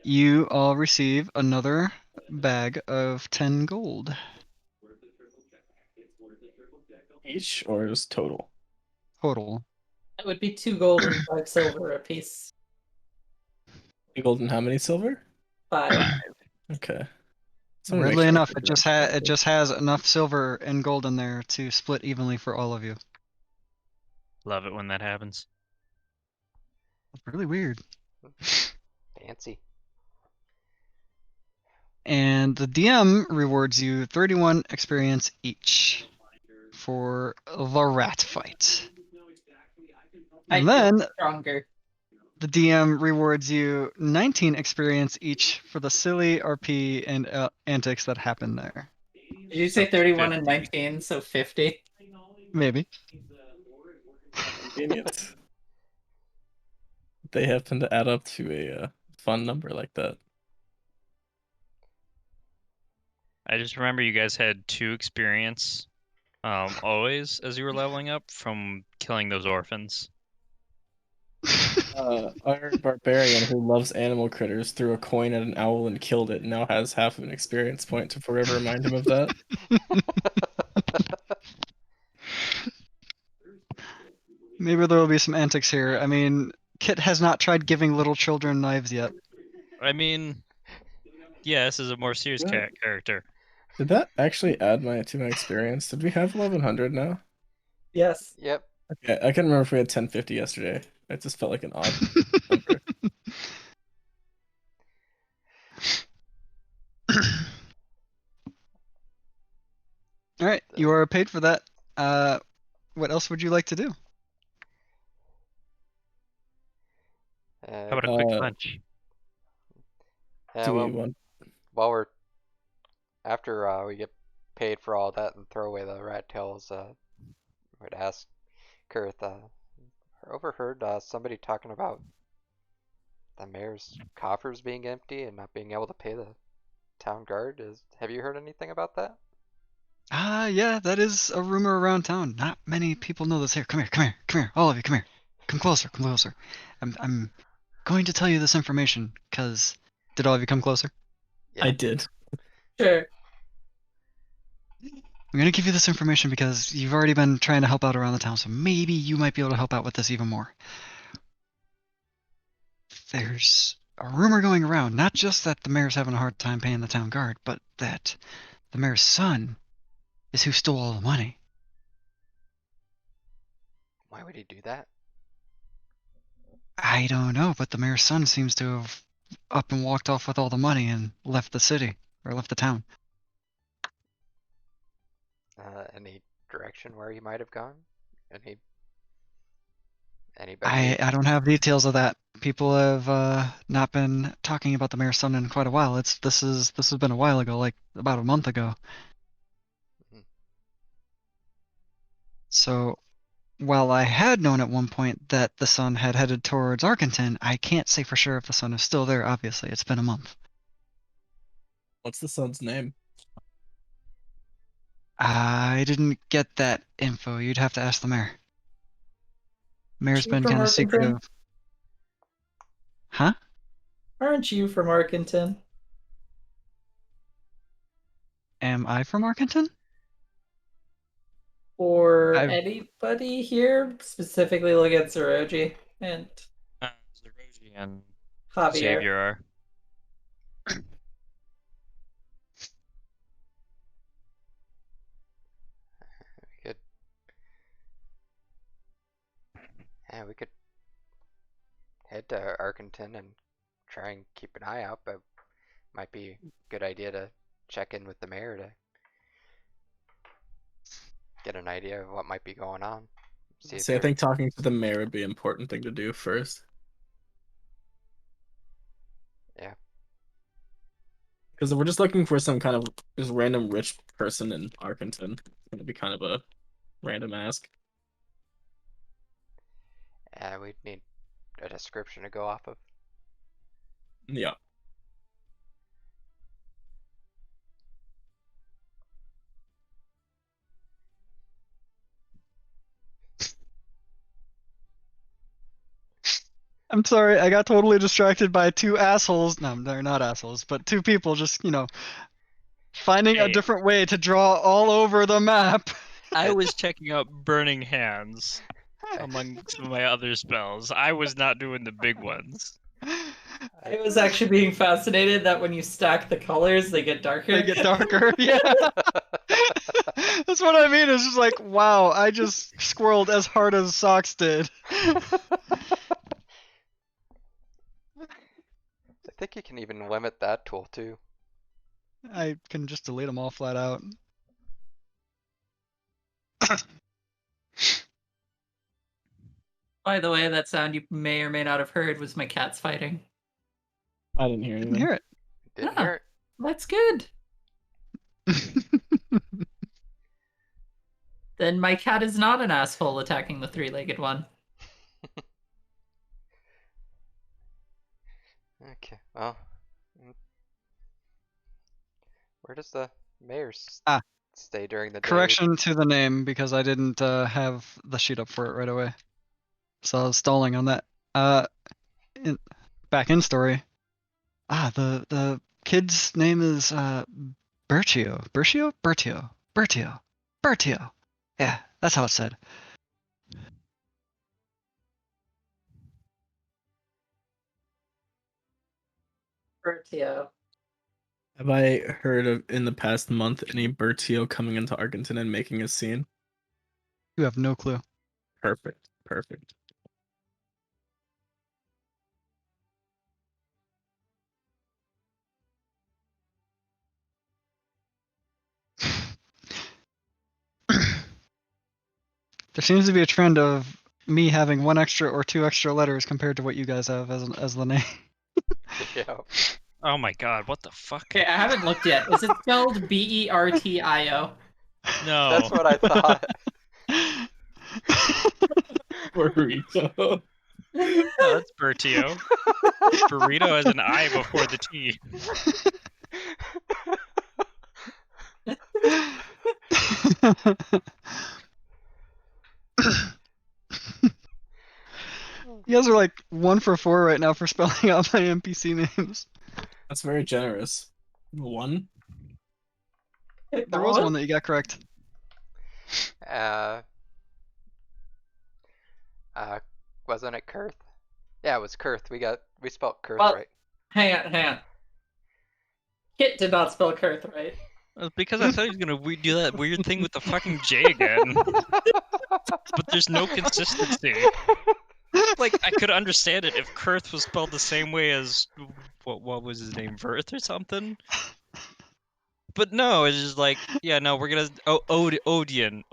You all receive another bag of 10 gold each or just total? total. It would be 2 gold and 5 silver a piece. Gold and how many silver? 5. Okay. So I'm gonna make Weirdly sure I enough, put it just has enough silver and gold in there to split evenly for all of you. Love it when that happens. It's really weird. Fancy. And the DM rewards you 31 experience each for the rat fight. I And feel then stronger. the DM rewards you 19 experience each for the silly RP and antics that happen there. Did you say So 31 and 50. 19, so 50? Maybe. convenient. They happen to add up to a fun number like that. I just remember you guys had 2 experience always as you were leveling up from killing those orphans. Our barbarian who loves animal critters threw a coin at an owl and killed it and now has half of an experience point to forever remind him of that. Maybe there will be some antics here. I mean, Kit has not tried giving little children knives yet. I mean, yeah, this is a more serious Yeah. character. Did that actually add to my experience? Did we have 1100 now? Yes. Yep. Okay, I couldn't remember if we had 1050 yesterday. It just felt like an odd number. All right, you are paid for that. What else would you like to do? How about a quick punch? Yeah, Do we well, want? while we're after we get paid for all that and throw away the rat tails, would ask Kurth. Overheard somebody talking about the mayor's coffers being empty and not being able to pay the town guard. Have you heard anything about that? Yeah, that is a rumor around town. Not many people know this here. Come here, come here, come here. All of you, come here. Come closer, come closer. I'm going to tell you this information, because... Did all of you come closer? Yeah. I did. Sure. I'm going to give you this information because you've already been trying to help out around the town, so maybe you might be able to help out with this even more. There's a rumor going around, not just that the mayor's having a hard time paying the town guard, but that the mayor's son is who stole all the money. Why would he do that? I don't know, but the mayor's son seems to have up and walked off with all the money and left the city, or left the town. Any direction where he might have gone? Any I anybody? don't have details of that. People have not been talking about the mayor's son in quite a while. This has been a while ago, like about a month ago. Mhm. So while I had known at one point that the son had headed towards Arkenton, I can't say for sure if the son is still there. Obviously, it's been a month. What's the son's name? I didn't get that info. You'd have to ask the mayor. Mayor's You been from kind of Arkenton? secretive. Huh? Aren't you from Arkenton? Am I from Arkenton? Or I've anybody here? Specifically look at Zeroji and Zeroji and Javier. Xavier are. We could. Yeah, we could head to Arkenton and try and keep an eye out, but might be a good idea to check in with the mayor to get an idea of what might be going on. See if See, I they're think talking to the mayor would be an important thing to do first. Yeah. Because if we're just looking for some kind of just random rich person in Arkenton, it's gonna be kind of a random ask. we'd need a description to go off of. Yeah. I'm sorry, I got totally distracted by two assholes. No, they're not assholes, but two people just, finding a Hey. different way to draw all over the map. I was checking out Burning Hands among some of my other spells. I was not doing the big ones. I was actually being fascinated that when you stack the colors, they get darker. They get darker, yeah. That's what I mean. It's just like, wow, I just squirreled as hard as Socks did. I think you can even limit that tool too. I can just delete them all flat out. By the way, that sound you may or may not have heard was my cats fighting. I didn't hear I anything. didn't hear Didn't Ah. hear it. That's good. it. Then my cat is not an asshole attacking the three-legged one. Okay, well. Where does the mayor stay during the day? Correction to the name because I didn't have the sheet up for it right away. So I was stalling on that. Back in story. The kid's name is Bertio. Bertio. Yeah, that's how it's said. Bertio. Have I heard of in the past month any Bertio coming into Argenton and making a scene? You have no clue. Perfect. Perfect. There seems to be a trend of me having one extra or two extra letters compared to what you guys have as the name. Yeah. Oh my god, what the fuck? Okay, I haven't looked yet. Is it spelled Bertio? No. That's what I thought. Burrito. No, that's Bertio. Burrito has an I before the T. You guys are like 1 for 4 right now for spelling out my NPC names. That's very generous. One. There was one that you got correct. Wasn't it Kurth? Yeah, it was Kurth. We spelled Kurth Well- right. Hang on. Kit did not spell Kurth right. Because I thought he was gonna do that weird thing with the fucking J again. But there's no consistency. Like, I could understand it if Kurth was spelled the same way as what was his name, Verth or something. But no, it's just like, yeah, no, we're gonna Odian,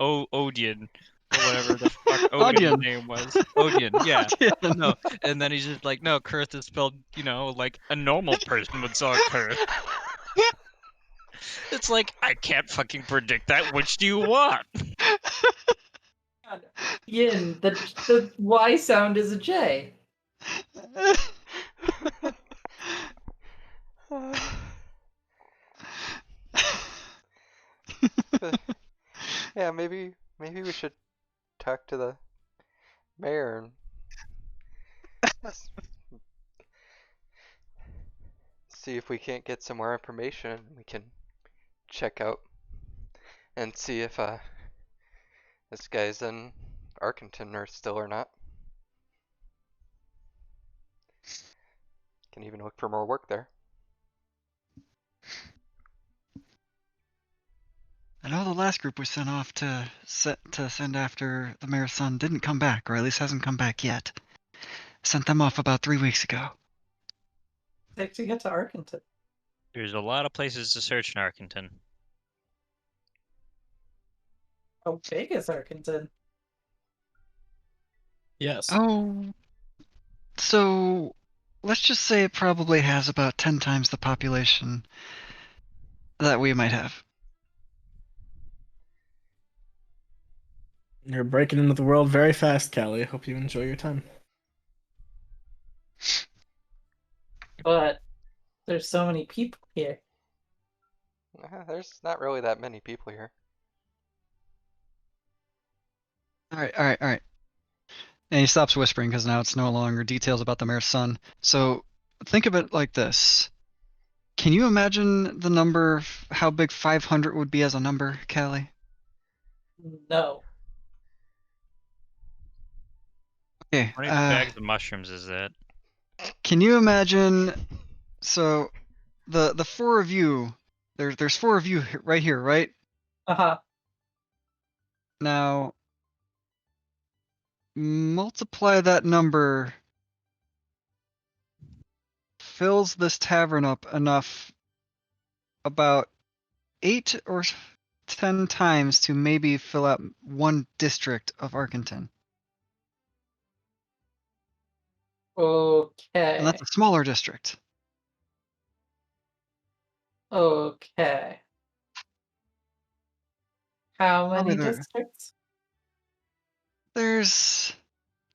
Odian, or whatever the fuck Odian's Odian. name was. Odian, yeah. Odian. No, and then he's just like, no, Kurth is spelled, like a normal person would spell Kurth. It's like, I can't fucking predict that. Which do you want? Yin, the Y sound is a J. Yeah, maybe we should talk to the mayor and see if we can't get some more information. We can check out and see if this guy's in Arkenton or still or not. Can even look for more work there. I know the last group we sent off to send after the mayor's son didn't come back, or at least hasn't come back yet. Sent them off about 3 weeks ago. Take to get to Arkenton. There's a lot of places to search in Arkenton. How big is Arkenton? Yes. Oh, so let's just say it probably has about 10 times the population that we might have. You're breaking into the world very fast, Callie. Hope you enjoy your time. But there's so many people here. There's not really that many people here. All right, all right, all right. And he stops whispering because now it's no longer details about the mayor's son. So think of it like this. Can you imagine the number, how big 500 would be as a number, Callie? No. Okay, How many bags of mushrooms is that? can you imagine, so the four of you, there's four of you right here, right? Uh-huh. Now, multiply that number, fills this tavern up enough, about 8 or 10 times to maybe fill out one district of Arkenton. And that's Okay. a smaller district. Okay. How Probably many districts? there's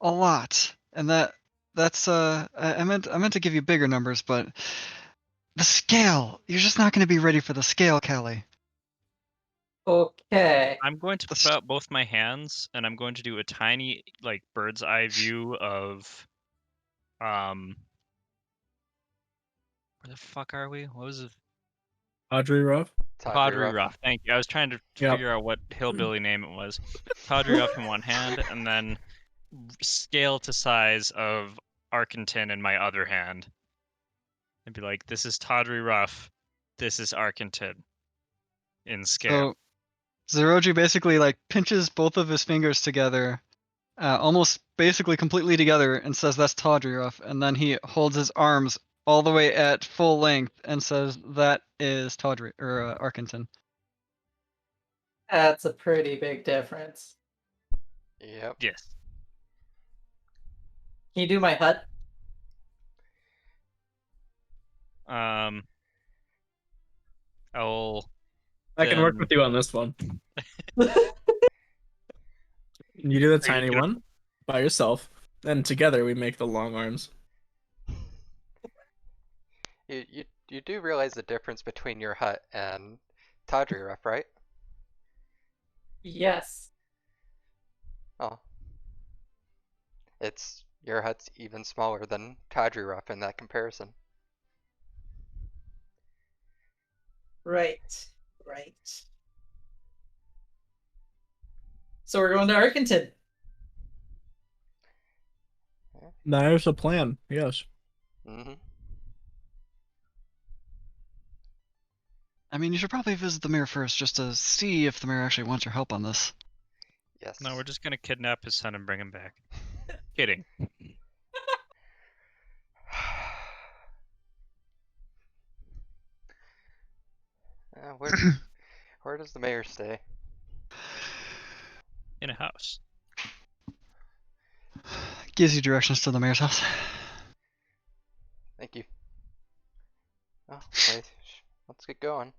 a lot. And that's I meant to give you bigger numbers, but the scale, you're just not going to be ready for the scale, Kelly. Okay. I'm going to put out both my hands, and I'm going to do a tiny, like, bird's eye view of, where the fuck are we? What was it? Audrey Ruff. Tawdry Ruff. Thank you. I was trying to Yep. figure out what hillbilly name it was. Tawdry Ruff in one hand, and then scale to size of Arkenton in my other hand. And be like, this is Tawdry Ruff, this is Arkenton. In scale. So Zeroji basically like pinches both of his fingers together, almost basically completely together, and says that's Tawdry and then he holds his arms all the way at full length and says that is Tawdry or Arkenton. That's a pretty big difference. Yep. Yes. Can you do my hut? I can work Then- with you on this one. You do the tiny gonna- one by yourself, and together we make the long arms. You do realize the difference between your hut and Tawdry Ruff, right? Yes. Oh. Your hut's even smaller than Tawdry Ruff in that comparison. Right. Right. So we're going to Arkenton. There's a plan. Yes. Mm-hmm. I mean, you should probably visit the mayor first just to see if the mayor actually wants your help on this. Yes. No, we're just gonna kidnap his son and bring him back. Kidding. Where, where does the mayor stay? In a house. Gives you directions to the mayor's house. Thank you. Oh, wait. Let's get going.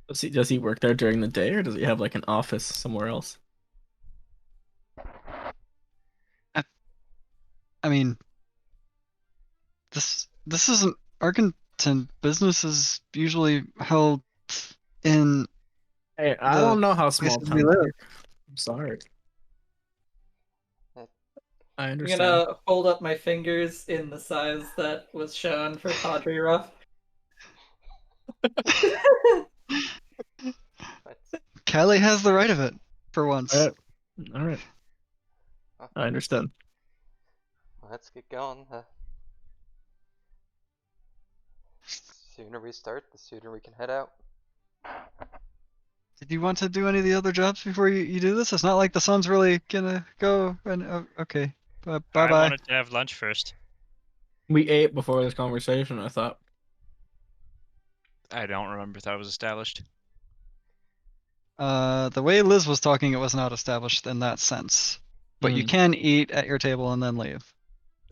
Does he work there during the day, or does he have like an office somewhere else? I mean, this isn't Arkenton. Business is usually held in. Hey, I The don't know how small places we towns live. work. I'm sorry. I I'm understand. gonna hold up my fingers in the size that was shown for Tawdry Ruff. Callie has the right of it for once. All right. Oh, I understand. let's get going. Sooner we start, the sooner we can head out. Did you want to do any of the other jobs before you do this? It's not like the sun's really gonna go. And okay. Bye I bye. wanted to have lunch first. We ate before this conversation, I thought. I don't remember if that was established. The way Liz was talking, it was not established in that sense. But you can eat at your table and then leave.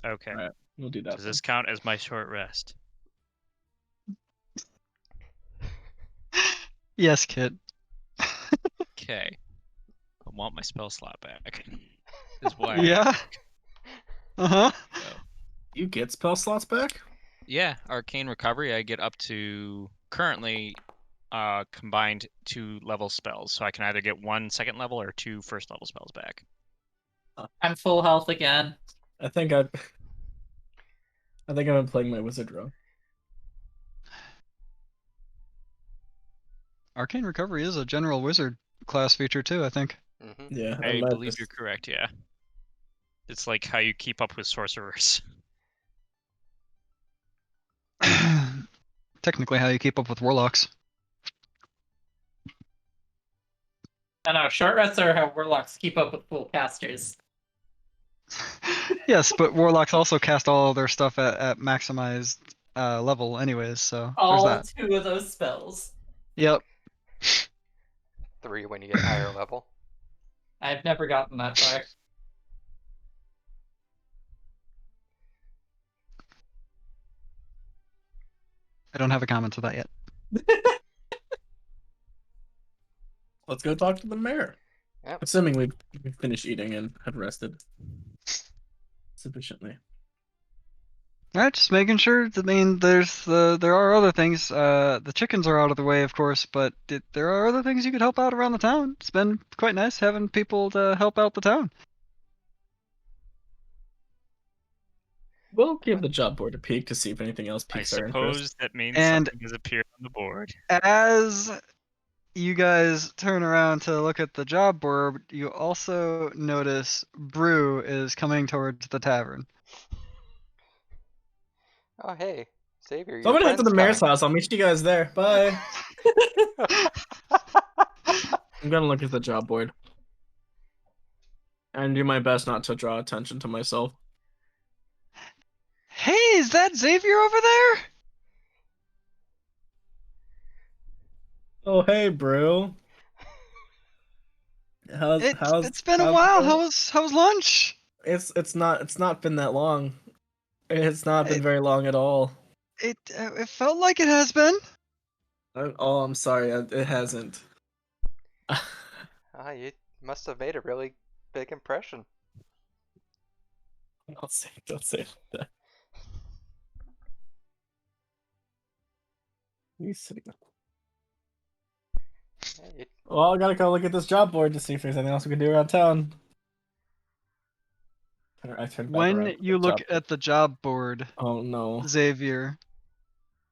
Okay. Alright, we'll do that. Does this count as my short rest? Yes, kid. Okay. I want my spell slot back. Is why. Yeah. Uh-huh. So, You get spell slots back? yeah, Arcane Recovery, I get up to currently combined 2 level spells. So I can either get 1 second level or 2 first level spells back. I'm full health again. I think I've been playing my wizard wrong. Arcane Recovery is a general wizard class feature too, I think. Hmm. Yeah, I might believe just- you're correct, yeah. It's like how you keep up with sorcerers. Technically how you keep up with warlocks. I know, short rests are how warlocks keep up with full casters. Yes, but warlocks also cast all their stuff at maximized level anyways, so there's All that. 2 of those spells. Yep. 3 when you get higher level. I've never gotten that far. I don't have a comment to that yet. Let's go talk to the mayor. Yep. Assuming we've finished eating and have rested sufficiently. Alright, just making sure. I mean, there are other things. The chickens are out of the way, of course, but there are other things you could help out around the town. It's been quite nice having people to help out the town. We'll give the job board a peek to see if anything else I piques our interest. suppose that means And- something has appeared on the board. As you guys turn around to look at the job board, you also notice Brew is coming towards the tavern. Oh, hey, Xavier, So I'm your gonna head to the friend's mayor's coming. house. I'll meet you guys there. Bye. I'm gonna look at the job board and do my best not to draw attention to myself. Hey, is that Xavier over there? Oh, hey, bro. It's been a how's it while. going? How's lunch? It's not been that long. It's not been very long at all. It felt like it has been. I'm sorry. It hasn't. Ah, you must have made a really big impression. Don't say that. You sitting up. Yeah, you, Well, I gotta go look at this job board to see if there's anything else we can do around town. I turned back around When to you the look job at the job board, Oh no. Xavier,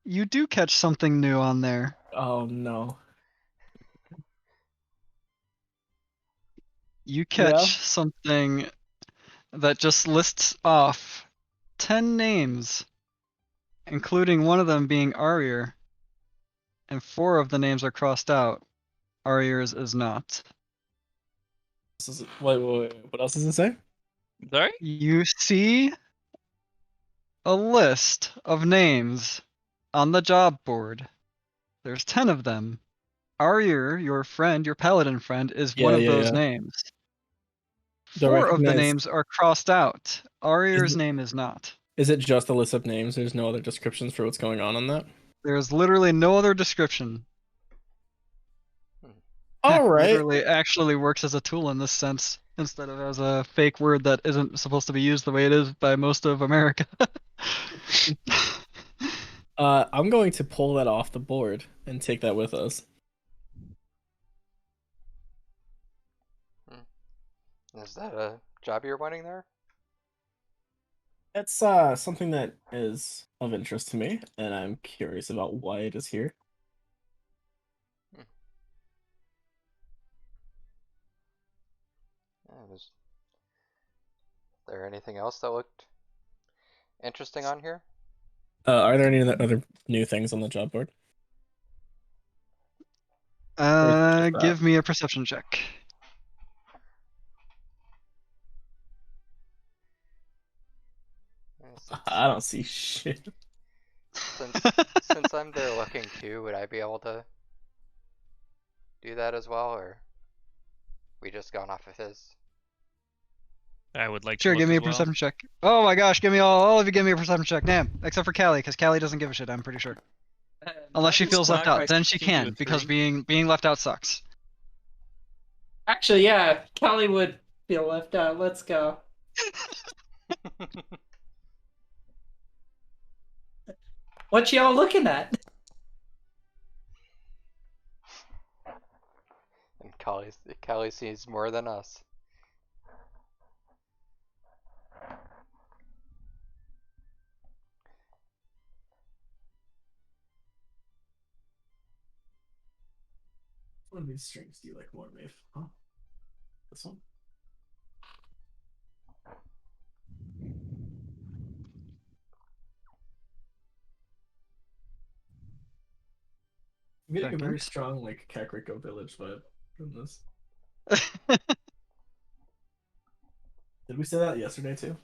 you do catch something new on there. Oh no. You catch something that just lists off 10 names, including one of them being Arier, and 4 of the names are crossed out. Arier's is not. Wait. What else does it say? Sorry? You see a list of names on the job board. There's 10 of them. Arier, your friend, your paladin friend, is one of those names. The 4 of the recognized- names are crossed out. Arier's Is it- name is not. Is it just a list of names? There's no other descriptions for what's going on that? There's literally no other description. All right. Literally actually works as a tool in this sense instead of as a fake word that isn't supposed to be used the way it is by most of America. I'm going to pull that off the board and take that with us. is that a job you're wanting there? It's something that is of interest to me, and I'm curious about why it is here. Yeah, was there anything else that looked interesting on here? Are there any other new things on the job board? Give me a perception check. I don't see shit. Since I'm there looking too, would I be able to do that as well, or we just gone off of his? I would like to Sure, look give me as a well. perception check. Oh my gosh, give me all of you give me a perception check. Damn, except for Callie, because Callie doesn't give a shit, I'm pretty sure. Unless she It's feels left not out. quite Then she 2 to a can, because 3. being left out sucks. Actually, yeah, Kelly would feel left out. Let's go. What y'all looking at? And Callie sees more than us. One of these strings do you like more, Maeve? Huh? This one? I'm getting a very strong like Kakariko Village vibe from this. Did we say that yesterday too?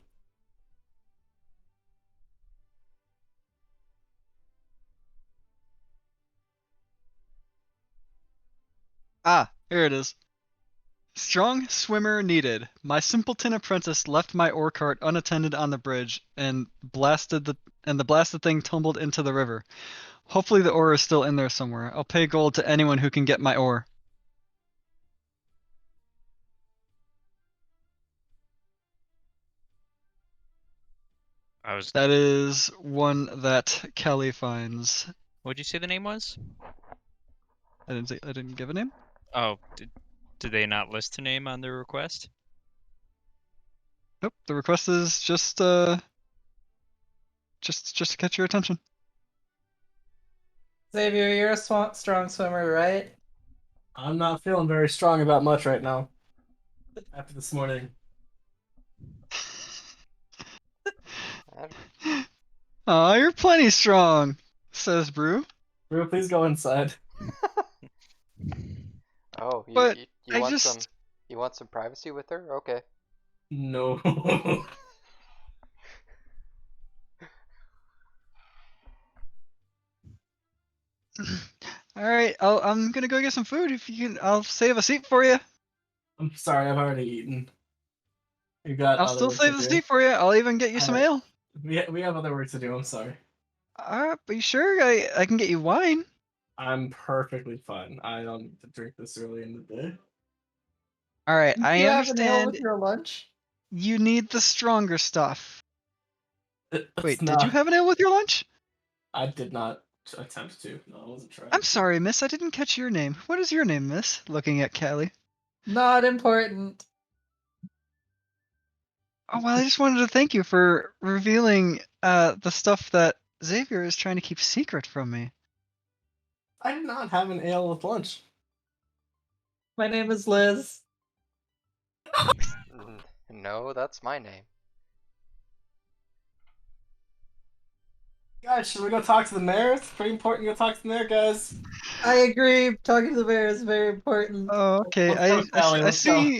Ah, here it is. Strong swimmer needed. My simpleton apprentice left my ore cart unattended on the bridge and the blasted thing tumbled into the river. Hopefully the ore is still in there somewhere. I'll pay gold to anyone who can get my ore. That is one that Kelly finds. What'd you say the name was? I didn't give a name. Oh, did they not list a name on their request? Nope. The request is just to catch your attention. Xavier, you're a strong swimmer, right? I'm not feeling very strong about much right now. After this morning. Aw, you're plenty strong, says Brew. Brew, please go inside. Oh, But you I want just you want some privacy with her? Okay. No. All right, I'm gonna go get some food. If you can, I'll save a seat for you. I'm sorry, I've already eaten. You got I'll other still work to save the do. seat for you. I'll even get you some Alright. ale. We have other work to do, I'm sorry. Alright, but you sure? I can get you wine. I'm perfectly fine. I don't need to drink this early in the day. Alright, Do I you have an ale understand with your lunch? you need the stronger stuff. It's Wait, did you not. have an ale with your lunch? I did not attempt to. No, I wasn't trying. I'm sorry, miss. I didn't catch your name. What is your name, miss? Looking at Callie. Not important. Oh, well, I just wanted to thank you for revealing the stuff that Xavier is trying to keep secret from me. I did not have an ale with lunch. My name is Liz. No, that's my name. Guys, should we go talk to the mayor? It's pretty important to go talk to the mayor, guys. I agree. Talking to the bear is very important. Oh, okay. Let's go, Callie, let's go.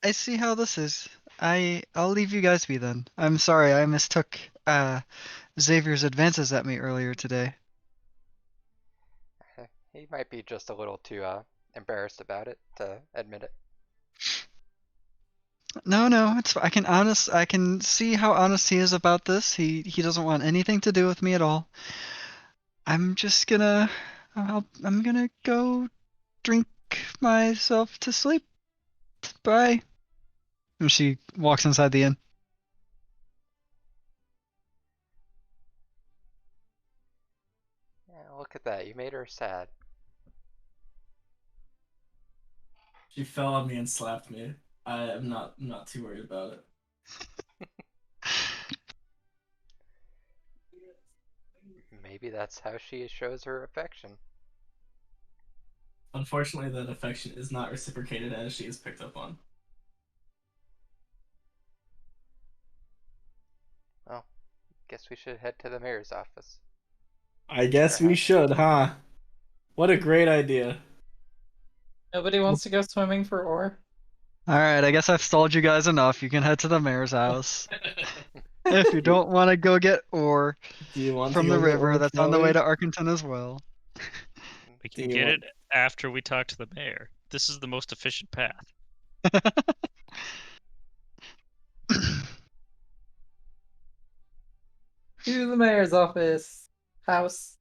I see how this is. I'll leave you guys be then. I'm sorry, I mistook Xavier's advances at me earlier today. He might be just a little too embarrassed about it to admit it. No, I can see how honest he is about this. He doesn't want anything to do with me at all. I'm just gonna I'm gonna go drink myself to sleep. Bye. And she walks inside the inn. Yeah, look at that. You made her sad. She fell on me and slapped me. I'm not too worried about it. Maybe that's how she shows her affection. Unfortunately, that affection is not reciprocated as she is picked up on. Well, guess we should head to the mayor's office. I guess we Perhaps. should, huh? What a great idea. Nobody wants to go swimming for ore. Alright, I guess I've stalled you guys enough. You can head to the mayor's house. If you don't want to go get ore Do you want from to the go get river, ore, that's on the way Kelly? to Arkenton as well. We Do can you get want- it after we talk to the mayor. This is the most efficient path. To the mayor's office. House.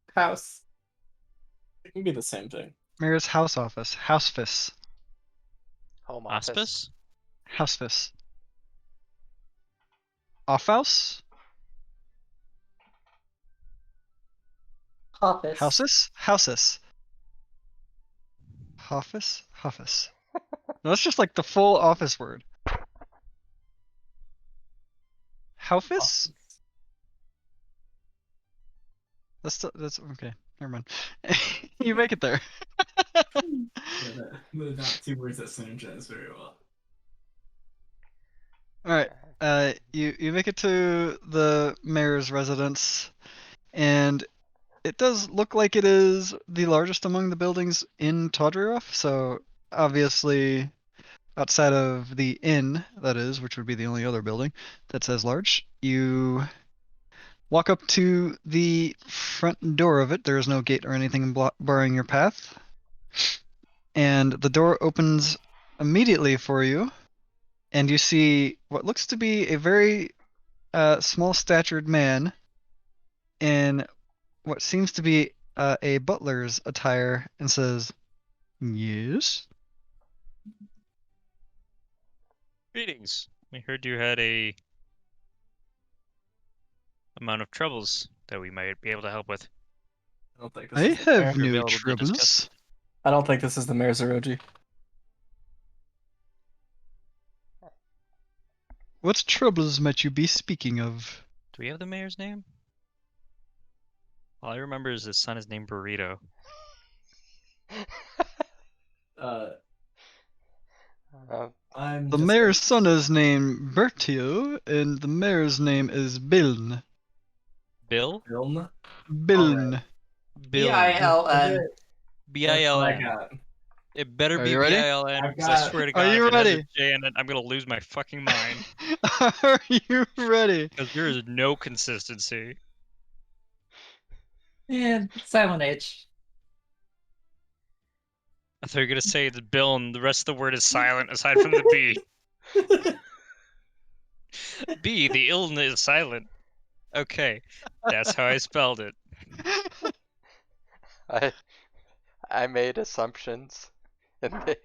It can be the same thing. Mayor's house office. Housefis. Home office. Hospice? Housefis. Offhouse? Office. Houses? Houses. Office? Office. No, that's just like the full office word. Houfis? That's okay. Never mind. You make it there. They're not two words that synergize very well. All right. You make it to the mayor's residence, and it does look like it is the largest among the buildings in Tawdriroth. So obviously, outside of the inn, that is, which would be the only other building that's as large, you walk up to the front door of it. There is no gate or anything barring your path, and the door opens immediately for you, and you see what looks to be a very small-statured man in what seems to be a butler's attire, and says, "Yes." Greetings. We heard you had a amount of troubles that we might be able to help with. I don't think I this is the have mayor. no available to discuss troubles. I don't think this is the mayor's Oroji. What troubles might you be speaking of? Do we have the mayor's name? All I remember is his son is named Burrito. I'm The just mayor's son is named Bertio, and the mayor's name is Biln. Bill? Vilna. Biln. BILN. That's what I B-I-L-N. got. It better Are be you ready? B-I-L-N, I've because I got- swear to Are God, you if it has a ready? J in it, I'm gonna lose my fucking mind. Are you ready? Because there is no consistency. And Silent Age. I thought you were gonna say it's Bill and the rest of the word is silent aside from the B. B, the illness is silent. Okay, that's how I spelled it. I made assumptions, and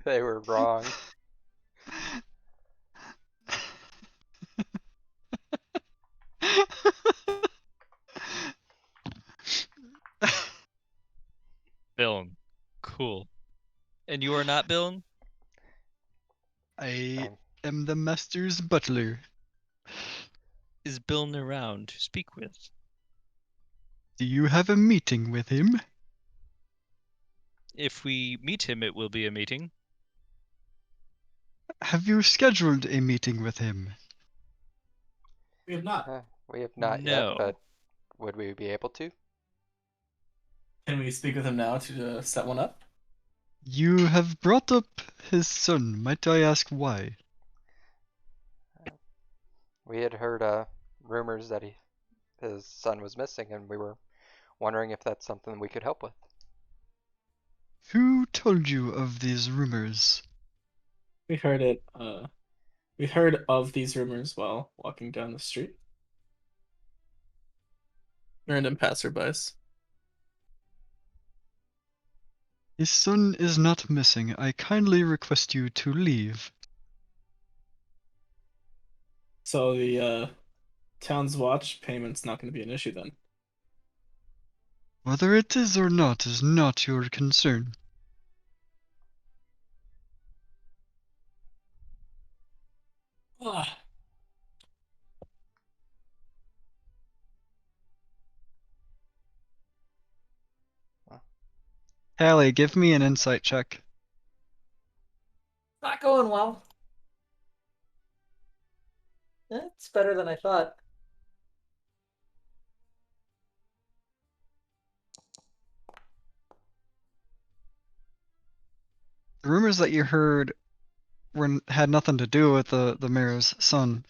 they were wrong. Bill. Cool. And you are not Bill? I am the master's butler. Is Bill around to speak with? Do you have a meeting with him? If we meet him, it will be a meeting. Have you scheduled a meeting with him? We have not. We have not No. yet, but would we be able to? Can we speak with him now to set one up? You have brought up his son. Might I ask why? We had heard rumors that his son was missing, and we were wondering if that's something we could help with. Who told you of these rumors? We heard it. We heard of these rumors while walking down the street. Random passerbys. His son is not missing. I kindly request you to leave. So the town's watch payment's not going to be an issue then. Whether it is or not is not your concern. Ah, Hallie, give me an insight check. Not going well. It's better than I thought. The rumors that you heard had nothing to do with the mayor's son.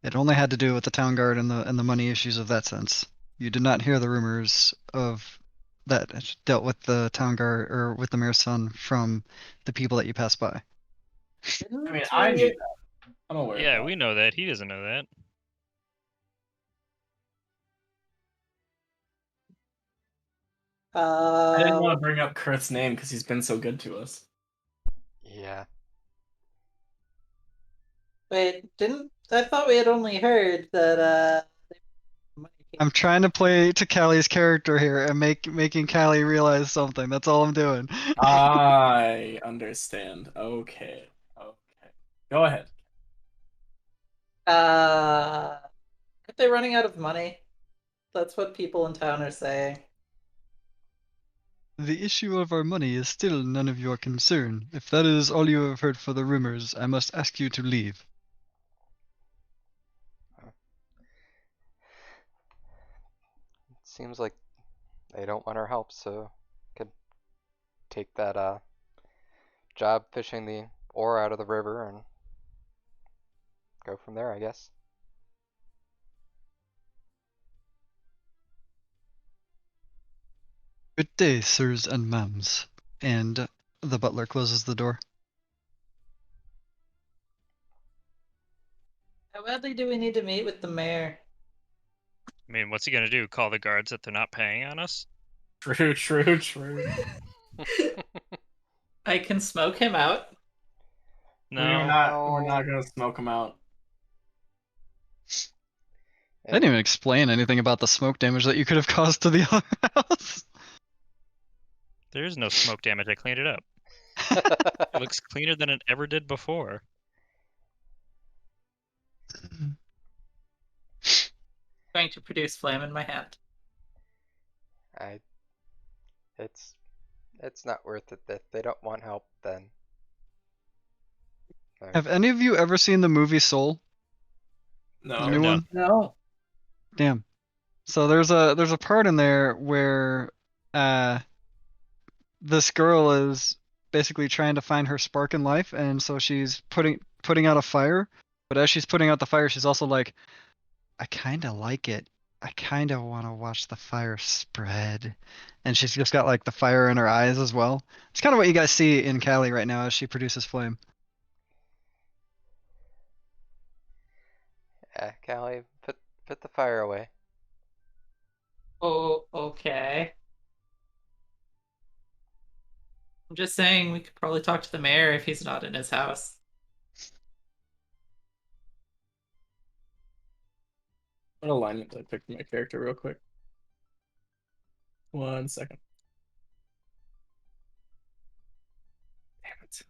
It only had to do with the town guard and the money issues of that sense. You did not hear the rumors of that dealt with the town guard or with the mayor's son from the people that you passed by. I mean, I knew that. I'm aware. Yeah, of we know that. He doesn't know that. I didn't want to bring up Kurt's name because he's been so good to us. Yeah. Wait, didn't I thought we had only heard that money came I'm trying to play to Callie's character here and making Callie realize something. That's all I'm doing. I understand. Okay. Okay. Go ahead. aren't they running out of money? That's what people in town are saying. The issue of our money is still none of your concern. If that is all you have heard for the rumors, I must ask you to leave. It seems like they don't want our help, so could take that job fishing the ore out of the river and go from there, I guess. Good day, sirs and ma'ams. And the butler closes the door. How badly do we need to meet with the mayor? I mean, what's he gonna do? Call the guards that they're not paying on us? True, true, true. I can smoke him out. No. We're not gonna smoke him out. I didn't even explain anything about the smoke damage that you could have caused to the other house. There is no smoke damage. I cleaned it up. It looks cleaner than it ever did before. Going to produce flame in my hand. I, it's not worth it. If they don't want help, then Have any of you ever seen the movie Soul? No. The new No. one? No. Damn. So there's a part in there where this girl is basically trying to find her spark in life, and so she's putting out a fire, but as she's putting out the fire, she's also like, I kinda like it. I kinda wanna watch the fire spread. And she's just got like the fire in her eyes as well. It's kind of what you guys see in Callie right now as she produces flame. yeah, Callie, put the fire away. Oh, okay. I'm just saying we could probably talk to the mayor if he's not in his house. What alignment did I pick for my character real quick? 1 second. Damn it.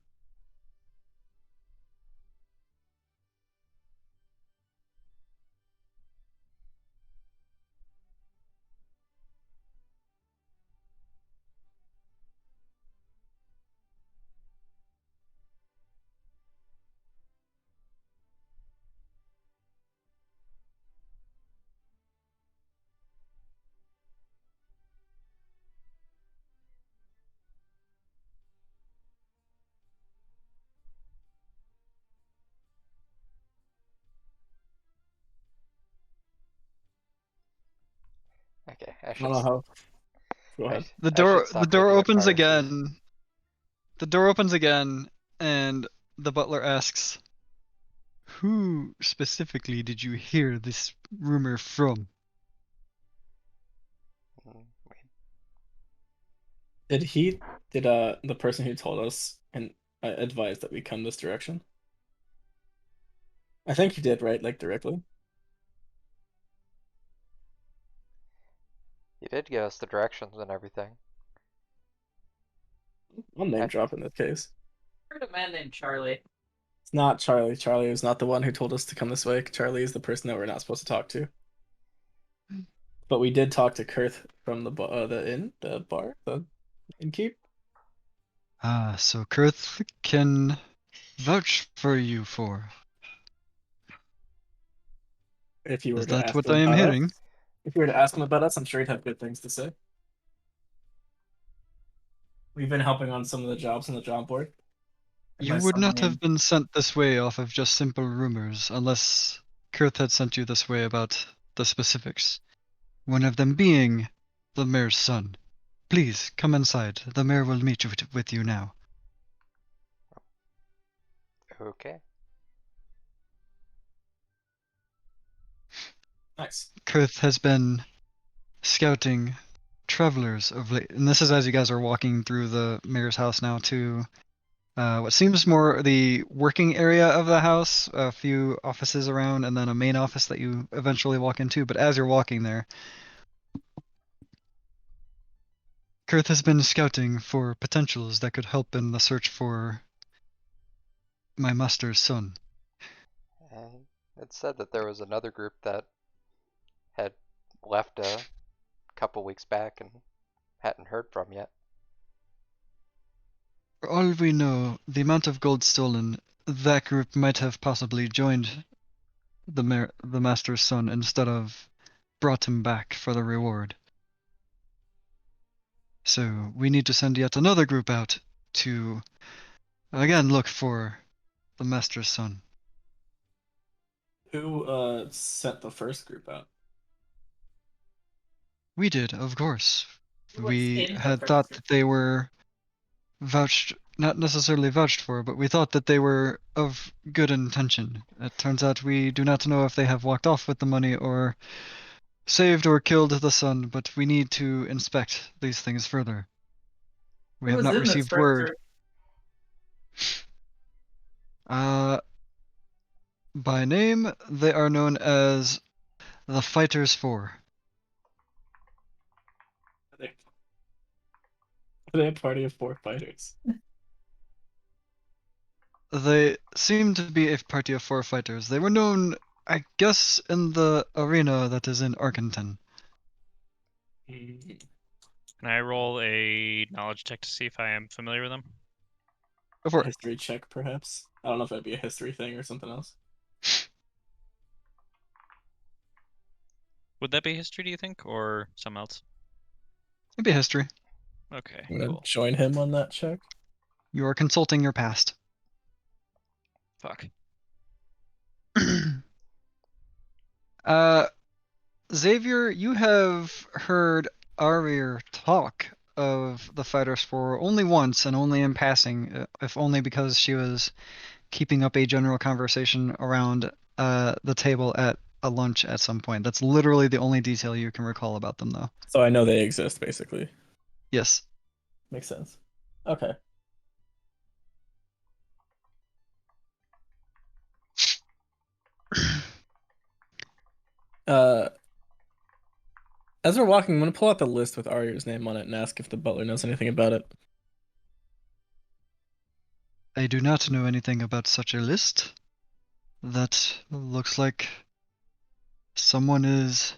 Okay, I I should don't know how. Go I, ahead. sh- The I should door stop looking at opens fire trees. again. The door opens again, and the butler asks, who specifically did you hear this rumor from? Wait, Did the person who told us and advised that we come this direction? I think he did, right? Like directly. you did give us the directions and everything. I'll name I- drop in this case. I heard a man named Charlie. It's not Charlie. Charlie was not the one who told us to come this way. Charlie is the person that we're not supposed to talk to. But we did talk to Kurth from the inn, the bar, the innkeep. Ah, so Kurth can vouch for you for. If you were Is to that ask what him I am about hearing? us, if you were to ask him about us, I'm sure he'd have good things to say. We've been helping on some of the jobs on the job board. And You my would son not have named- been sent this way off of just simple rumors, unless Kurth had sent you this way about the specifics. One of them being the mayor's son. Please, come inside. The mayor will meet with you now. Okay. Nice. Kurth has been scouting travelers of late, and this is as you guys are walking through the mayor's house now to what seems more the working area of the house, a few offices around, and then a main office that you eventually walk into. But as you're walking there, Kurth has been scouting for potentials that could help in the search for my master's son. And it said that there was another group that had left a couple weeks back and hadn't heard from yet. For all we know, the amount of gold stolen, that group might have possibly joined the master's son instead of brought him back for the reward. So we need to send yet another group out to again look for the master's son. Who sent the first group out? We did, of course. What's We in the had first thought group? that they were not necessarily vouched for, but we thought that they were of good intention. It turns out we do not know if they have walked off with the money or saved or killed the son, but we need to inspect these things further. We Who have was not in this received first word. group? By name, they are known as the Fighters Four. Are they a party of 4 fighters? They seem to be a party of 4 fighters. They were known, I guess, in the arena that is in Arkenton. Mm, Can I roll a knowledge check to see if I am familiar with them? Go for it. history check, perhaps. I don't know if that'd be a history thing or something else. Would that be history, do you think, or something else? Maybe history. Okay, I'm gonna cool. join him on that check. You are consulting your past. Fuck. uh, Xavier, you have heard Arir talk of the Fighters Four only once and only in passing, if only because she was keeping up a general conversation around the table at a lunch at some point. That's literally the only detail you can recall about them, though. So I know they exist, basically. Yes. Makes sense. Okay. Uh, as we're walking, I'm gonna pull out the list with Aryu's name on it and ask if the butler knows anything about it. I do not know anything about such a list. That looks like someone is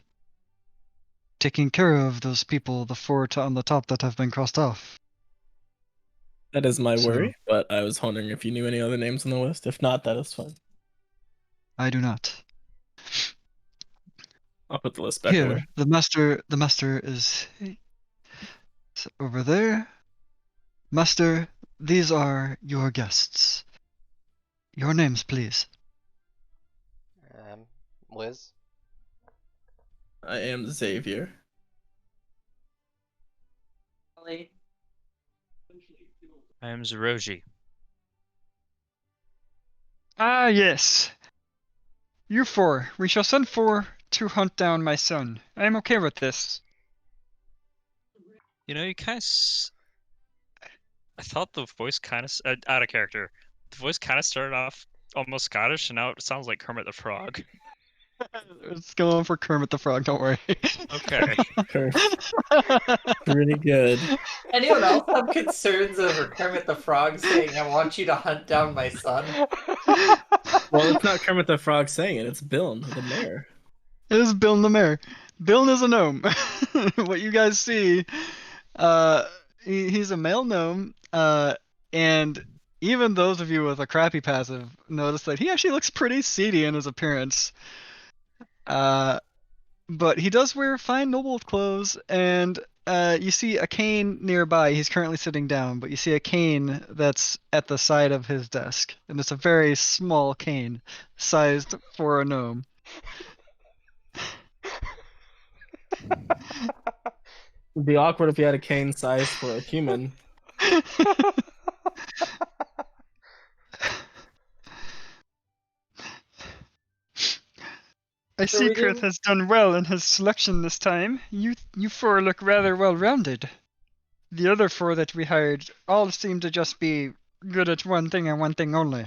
taking care of those people, the four on the top that have been crossed off. That is my So- worry, but I was wondering if you knew any other names on the list. If not, that is fine. I do not. I'll put the list back Here, away. the master is over there. Master, these are your guests. Your names, please. Liz? I am Xavier. Ollie? I am Zeroji. Ah, yes. You four. We shall send four to hunt down my son. I am okay with this. You know, you kind of. I thought the voice kind of out of character. The voice kind of started off almost Scottish, and now it sounds like Kermit the Frog. It's going for Kermit the Frog, don't worry. Okay. Perfect. Pretty good. Anyone else have concerns over Kermit the Frog saying, "I want you to hunt down my son"? Well, it's not Kermit the Frog saying it. It's Bill, the mayor. It is Bill the Mayor. Bill is a gnome. What you guys see, he's a male gnome, and even those of you with a crappy passive notice that he actually looks pretty seedy in his appearance. But he does wear fine noble clothes, and You see a cane nearby. He's currently sitting down, but you see a cane that's at the side of his desk, and it's a very small cane, sized for a gnome. It'd be awkward if you had a cane sized for a human. I So see we Kurth didn't. has done well in his selection this time. You four look rather well-rounded. The other four that we hired all seem to just be good at one thing and one thing only.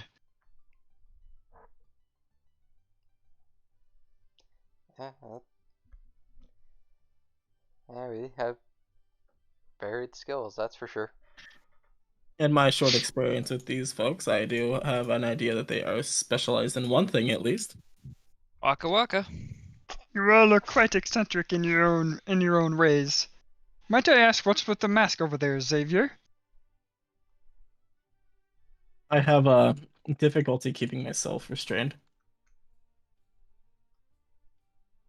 Yeah, we have varied skills, that's for sure. In my short experience with these folks, I do have an idea that they are specialized in one thing at least. Waka waka. You all look quite eccentric in your own ways. Might I ask what's with the mask over there, Xavier? I have a difficulty keeping myself restrained.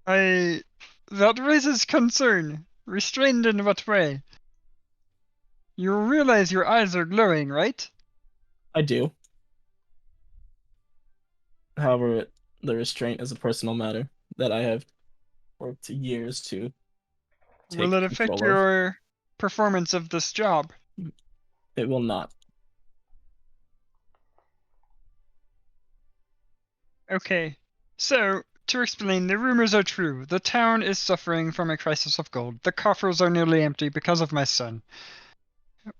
That raises concern. Restrained in what way? You realize your eyes are glowing, right? I do. However, the restraint is a personal matter that I have worked years to Will take it affect control of. your performance of this job? It will not. Okay. So, to explain, the rumors are true. The town is suffering from a crisis of gold. The coffers are nearly empty because of my son.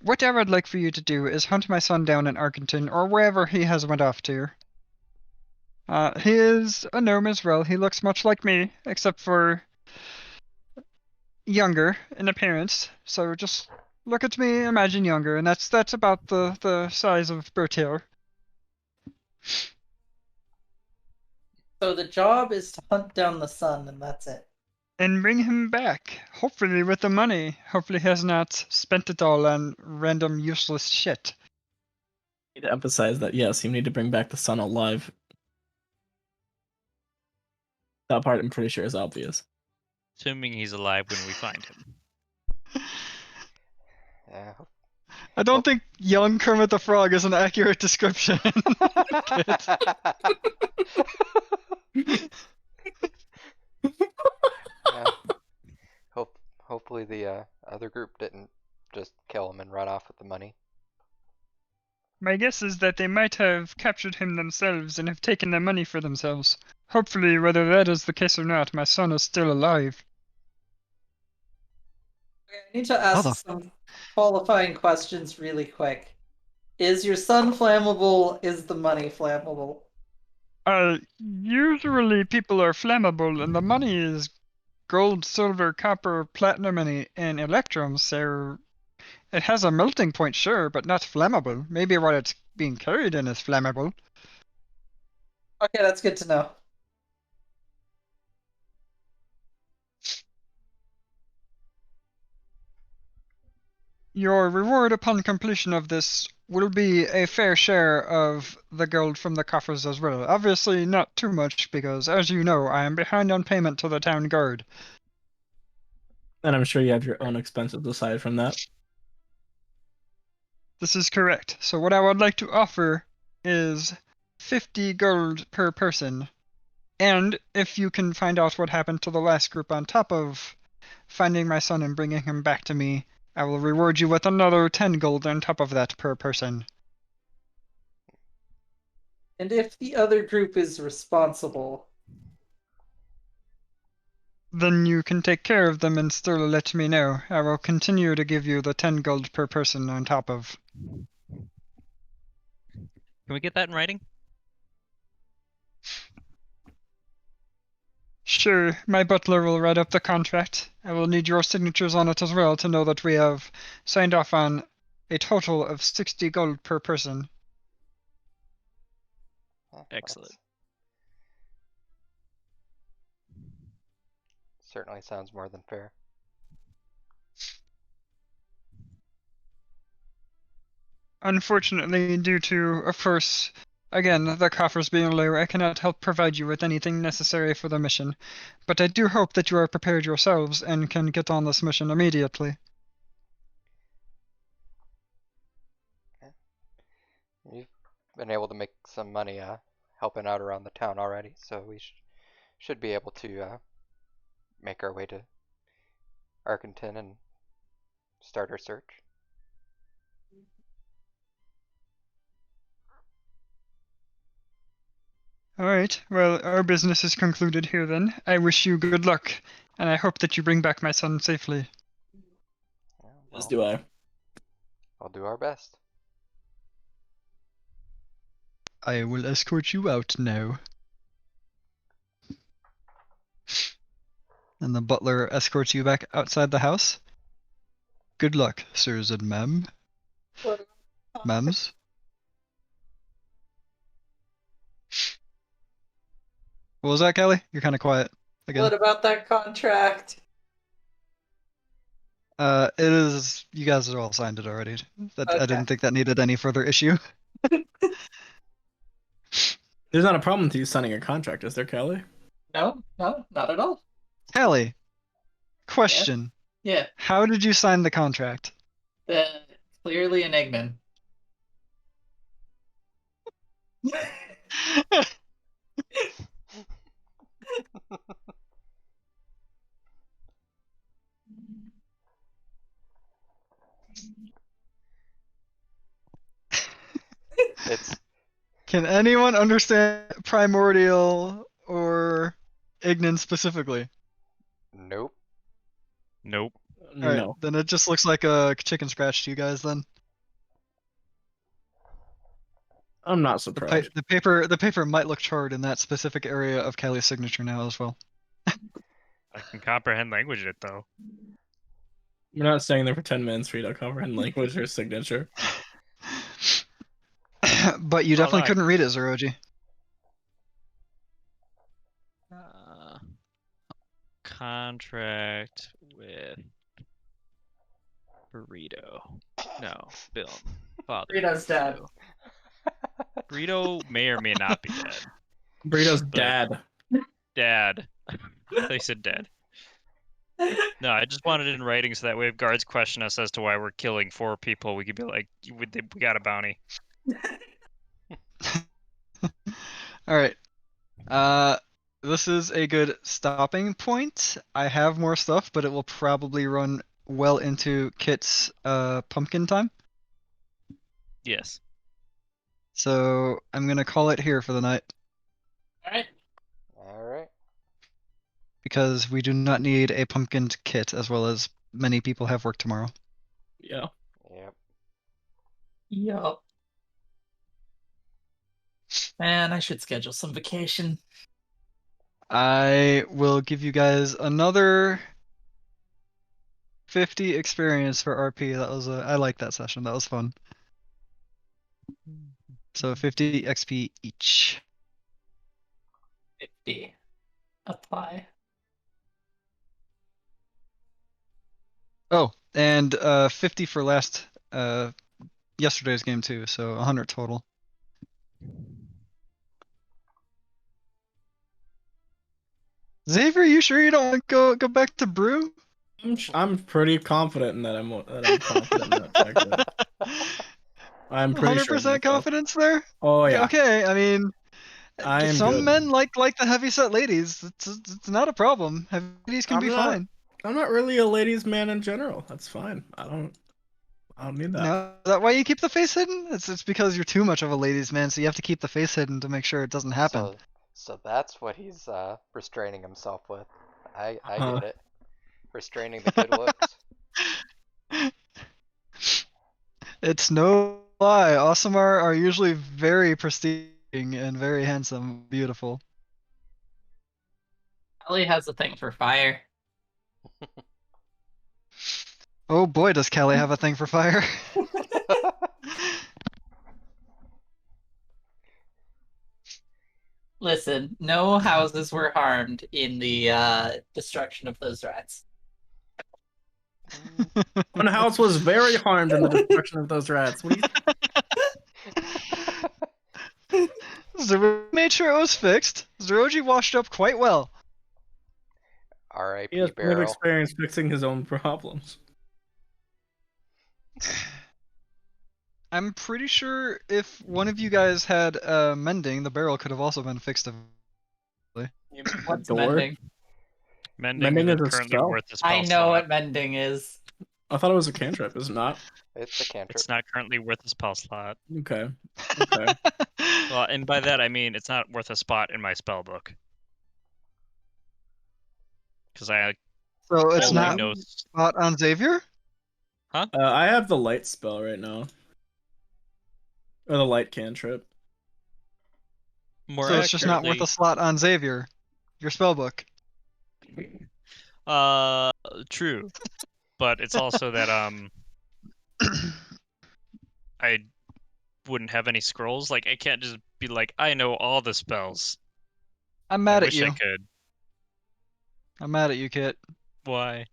What I would like for you to do is hunt my son down in Argenton or wherever he has went off to. He is a gnome as well. He looks much like me, except for younger in appearance. So just look at me, imagine younger, and that's about the size of Bertil. So the job is to hunt down the sun, and that's it. And bring him back, hopefully with the money. Hopefully he has not spent it all on random useless shit. I need to emphasize that yes, you need to bring back the sun alive. That part I'm pretty sure is obvious. Assuming he's alive when we find him. Yeah. I don't think young Kermit the Frog is an accurate description. Yeah. Hopefully the other group didn't just kill him and run off with the money. My guess is that they might have captured him themselves and have taken the money for themselves. Hopefully, whether that is the case or not, my son is still alive. Okay, I need to ask some qualifying questions really quick. Is your sun flammable? Is the money flammable? Usually people are flammable, and the money is gold, silver, copper, platinum, and electrum, so it has a melting point, sure, but not flammable. Maybe what it's being carried in is flammable. Okay, that's good to know. Your reward upon completion of this will be a fair share of the gold from the coffers as well. Obviously not too much, because as you know, I am behind on payment to the town guard. And I'm sure you have your own expenses aside from that. This is correct. So what I would like to offer is 50 gold per person. And if you can find out what happened to the last group on top of finding my son and bringing him back to me, I will reward you with another 10 gold on top of that per person. And if the other group is responsible, Then you can take care of them and still let me know. I will continue to give you the 10 gold per person on top of. Can we get that in writing? Sure, my butler will write up the contract. I will need your signatures on it as well to know that we have signed off on a total of 60 gold per person. Excellent. Certainly sounds more than fair. Unfortunately, due to, of course, again, the coffers being low, I cannot help provide you with anything necessary for the mission. But I do hope that you are prepared yourselves and can get on this mission immediately. been able to make some money helping out around the town already, so we should be able to make our way to Arkenton and start our search. All right. Well, our business is concluded here then. I wish you good luck, and I hope that you bring back my son safely. Yeah, As well, do I. I'll do our best. I will escort you out now. And the butler escorts you back outside the house. Good luck, sirs and ma'ams. What was that, Kelly? You're kind of quiet again. What about that contract? It is. You guys are all signed it already. I Okay. didn't think that needed any further issue. There's not a problem with you signing a contract, is there, Kelly? No, not at all. Kelly, question. Yeah, How did you sign the contract? clearly an Eggman. It's Can anyone understand primordial or ignan specifically? nope. Nope. All right, No. then it just looks like a chicken scratch to you guys. Then I'm not the, surprised. the paper might look charred in that specific area of Kelly's signature now as well. I can comprehend language it though. We're not staying there for 10 minutes for you to comprehend language or signature. But you definitely Look. couldn't read it, Zeroji. Contract with Burrito. No, Bill. Father. Burrito's dead. Burrito may or may not be dead. Burrito's But- dad. Dad. They said dead. No, I just wanted it in writing so that way if guards question us as to why we're killing 4 people, we could be like, we got a bounty. All right. This is a good stopping point. I have more stuff, but it will probably run well into Kit's pumpkin time. Yes. So I'm gonna call it here for the night All right. All right. because we do not need a pumpkin kit as well as many people have work tomorrow. Yeah. Yep. Yup. Man, I should schedule some vacation. I will give you guys another 50 experience for RP. That was I like that session. That was fun. So 50 XP each. 50. Apply. Oh, and 50 for last yesterday's game too, so 100 total. Xavier, you sure you don't want to go back to brew? I'm pretty confident in that. I'm confident in that fact. I'm pretty sure. 100% confidence there? Oh yeah. Okay, I mean, I am some good. men like the heavyset ladies. It's not a problem. Heavy ladies can be fine. I'm not really a ladies' man in general. That's fine. I don't need that. No, is that why you keep the face hidden? It's because you're too much of a ladies' man, so you have to keep the face hidden to make sure it doesn't happen. So that's what he's restraining himself with. I get it. Restraining the good looks. It's no lie. Awesomar are usually very pristine and very handsome, beautiful. Ellie has a thing for fire. Oh boy, does Kelly have a thing for fire. Listen, no houses were harmed in the destruction of those rats. One house was very harmed in the destruction of those rats. What do you? Zero made sure it was fixed. Zeroji washed up quite well. He R.I.P. has plenty of Barrel. experience fixing his own problems. I'm pretty sure if one of you guys had mending, the barrel could have also been fixed. What's door? mending? Mending Mending is isn't a currently spell. worth a spell I know slot. what mending is. I thought it was a cantrip. Is it not? It's a cantrip. It's not currently worth a spell slot. Okay. Okay. Well, and by that I mean it's not worth a spot in my spell book. Because I So it's only not know. spot on Xavier? I have the light spell right now. Or the light cantrip. More So it's just not worth accurately, a slot on Xavier, your spellbook. true. But it's also that I wouldn't have any scrolls. Like I can't just be like, I know all the spells. I'm I mad at wish I you. could. I'm mad at you, Kit. Why?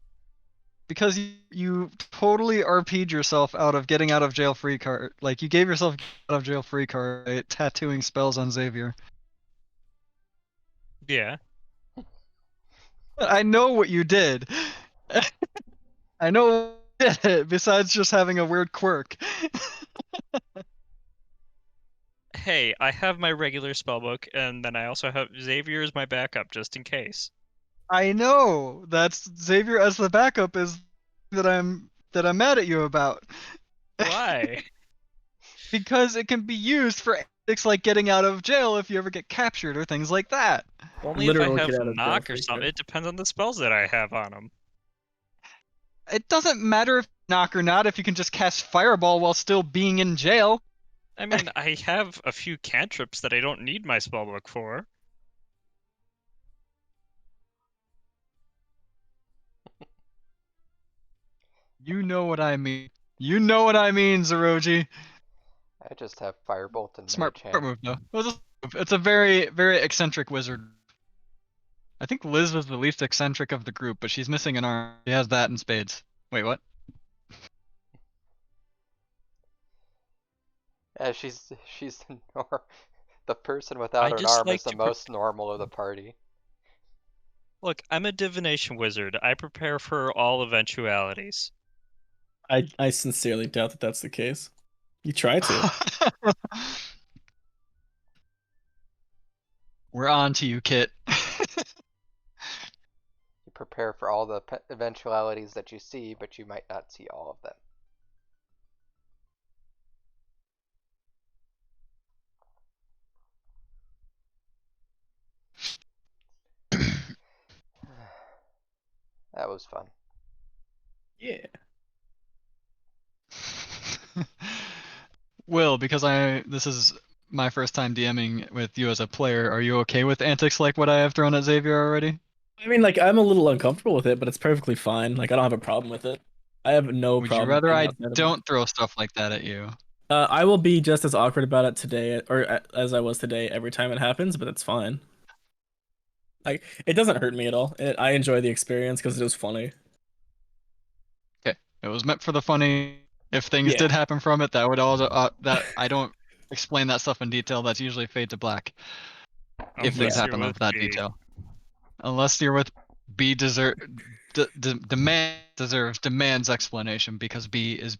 Because you totally RP'd yourself out of getting out of jail free card. Like, you gave yourself out of jail free card by tattooing spells on Xavier. Yeah. I know what you did. I know what you did, besides just having a weird quirk. Hey, I have my regular spellbook, and then I also have Xavier as my backup just in case. I know that's Xavier as the backup is that I'm mad at you about. Why? Because it can be used for antics like getting out of jail if you ever get captured or things like that. Only if I Literal have get out of jail knock or free something. card. It depends on the spells that I have on them. It doesn't matter if you knock or not if you can just cast Fireball while still being in jail. I mean, I have a few cantrips that I don't need my spellbook for. You know what I mean. You know what I mean, Zeroji. I just have Firebolt and Smart Mage Hand. move, though. It's a very, very eccentric wizard. I think Liz was the least eccentric of the group, but she's missing an arm. She has that in spades. Wait, what? Yeah, she's the person without I an just arm like is the to most normal of the party. Look, I'm a divination wizard. I prepare for all eventualities. I sincerely doubt that that's the case. You try to. We're on to you, Kit. You prepare for all the eventualities that you see, but you might not see all of them. That was fun. Yeah. Will, because this is my first time DMing with you as a player, are you okay with antics like what I have thrown at Xavier already? I mean, like, I'm a little uncomfortable with it, but it's perfectly fine. Like, I don't have a problem with it. I have no Would you problem rather being I outside of it. don't throw stuff like that at you? I will be just as awkward about it today, or as I was today, every time it happens, but it's fine. Like, it doesn't hurt me at all. I enjoy the experience because it was funny. Okay, it was meant for the funny. If things Yeah. did happen from it, that would also that I don't explain that stuff in detail. That's usually fade to black if things Unless you're happen with with that B. detail. Unless you're with B demands explanation because B is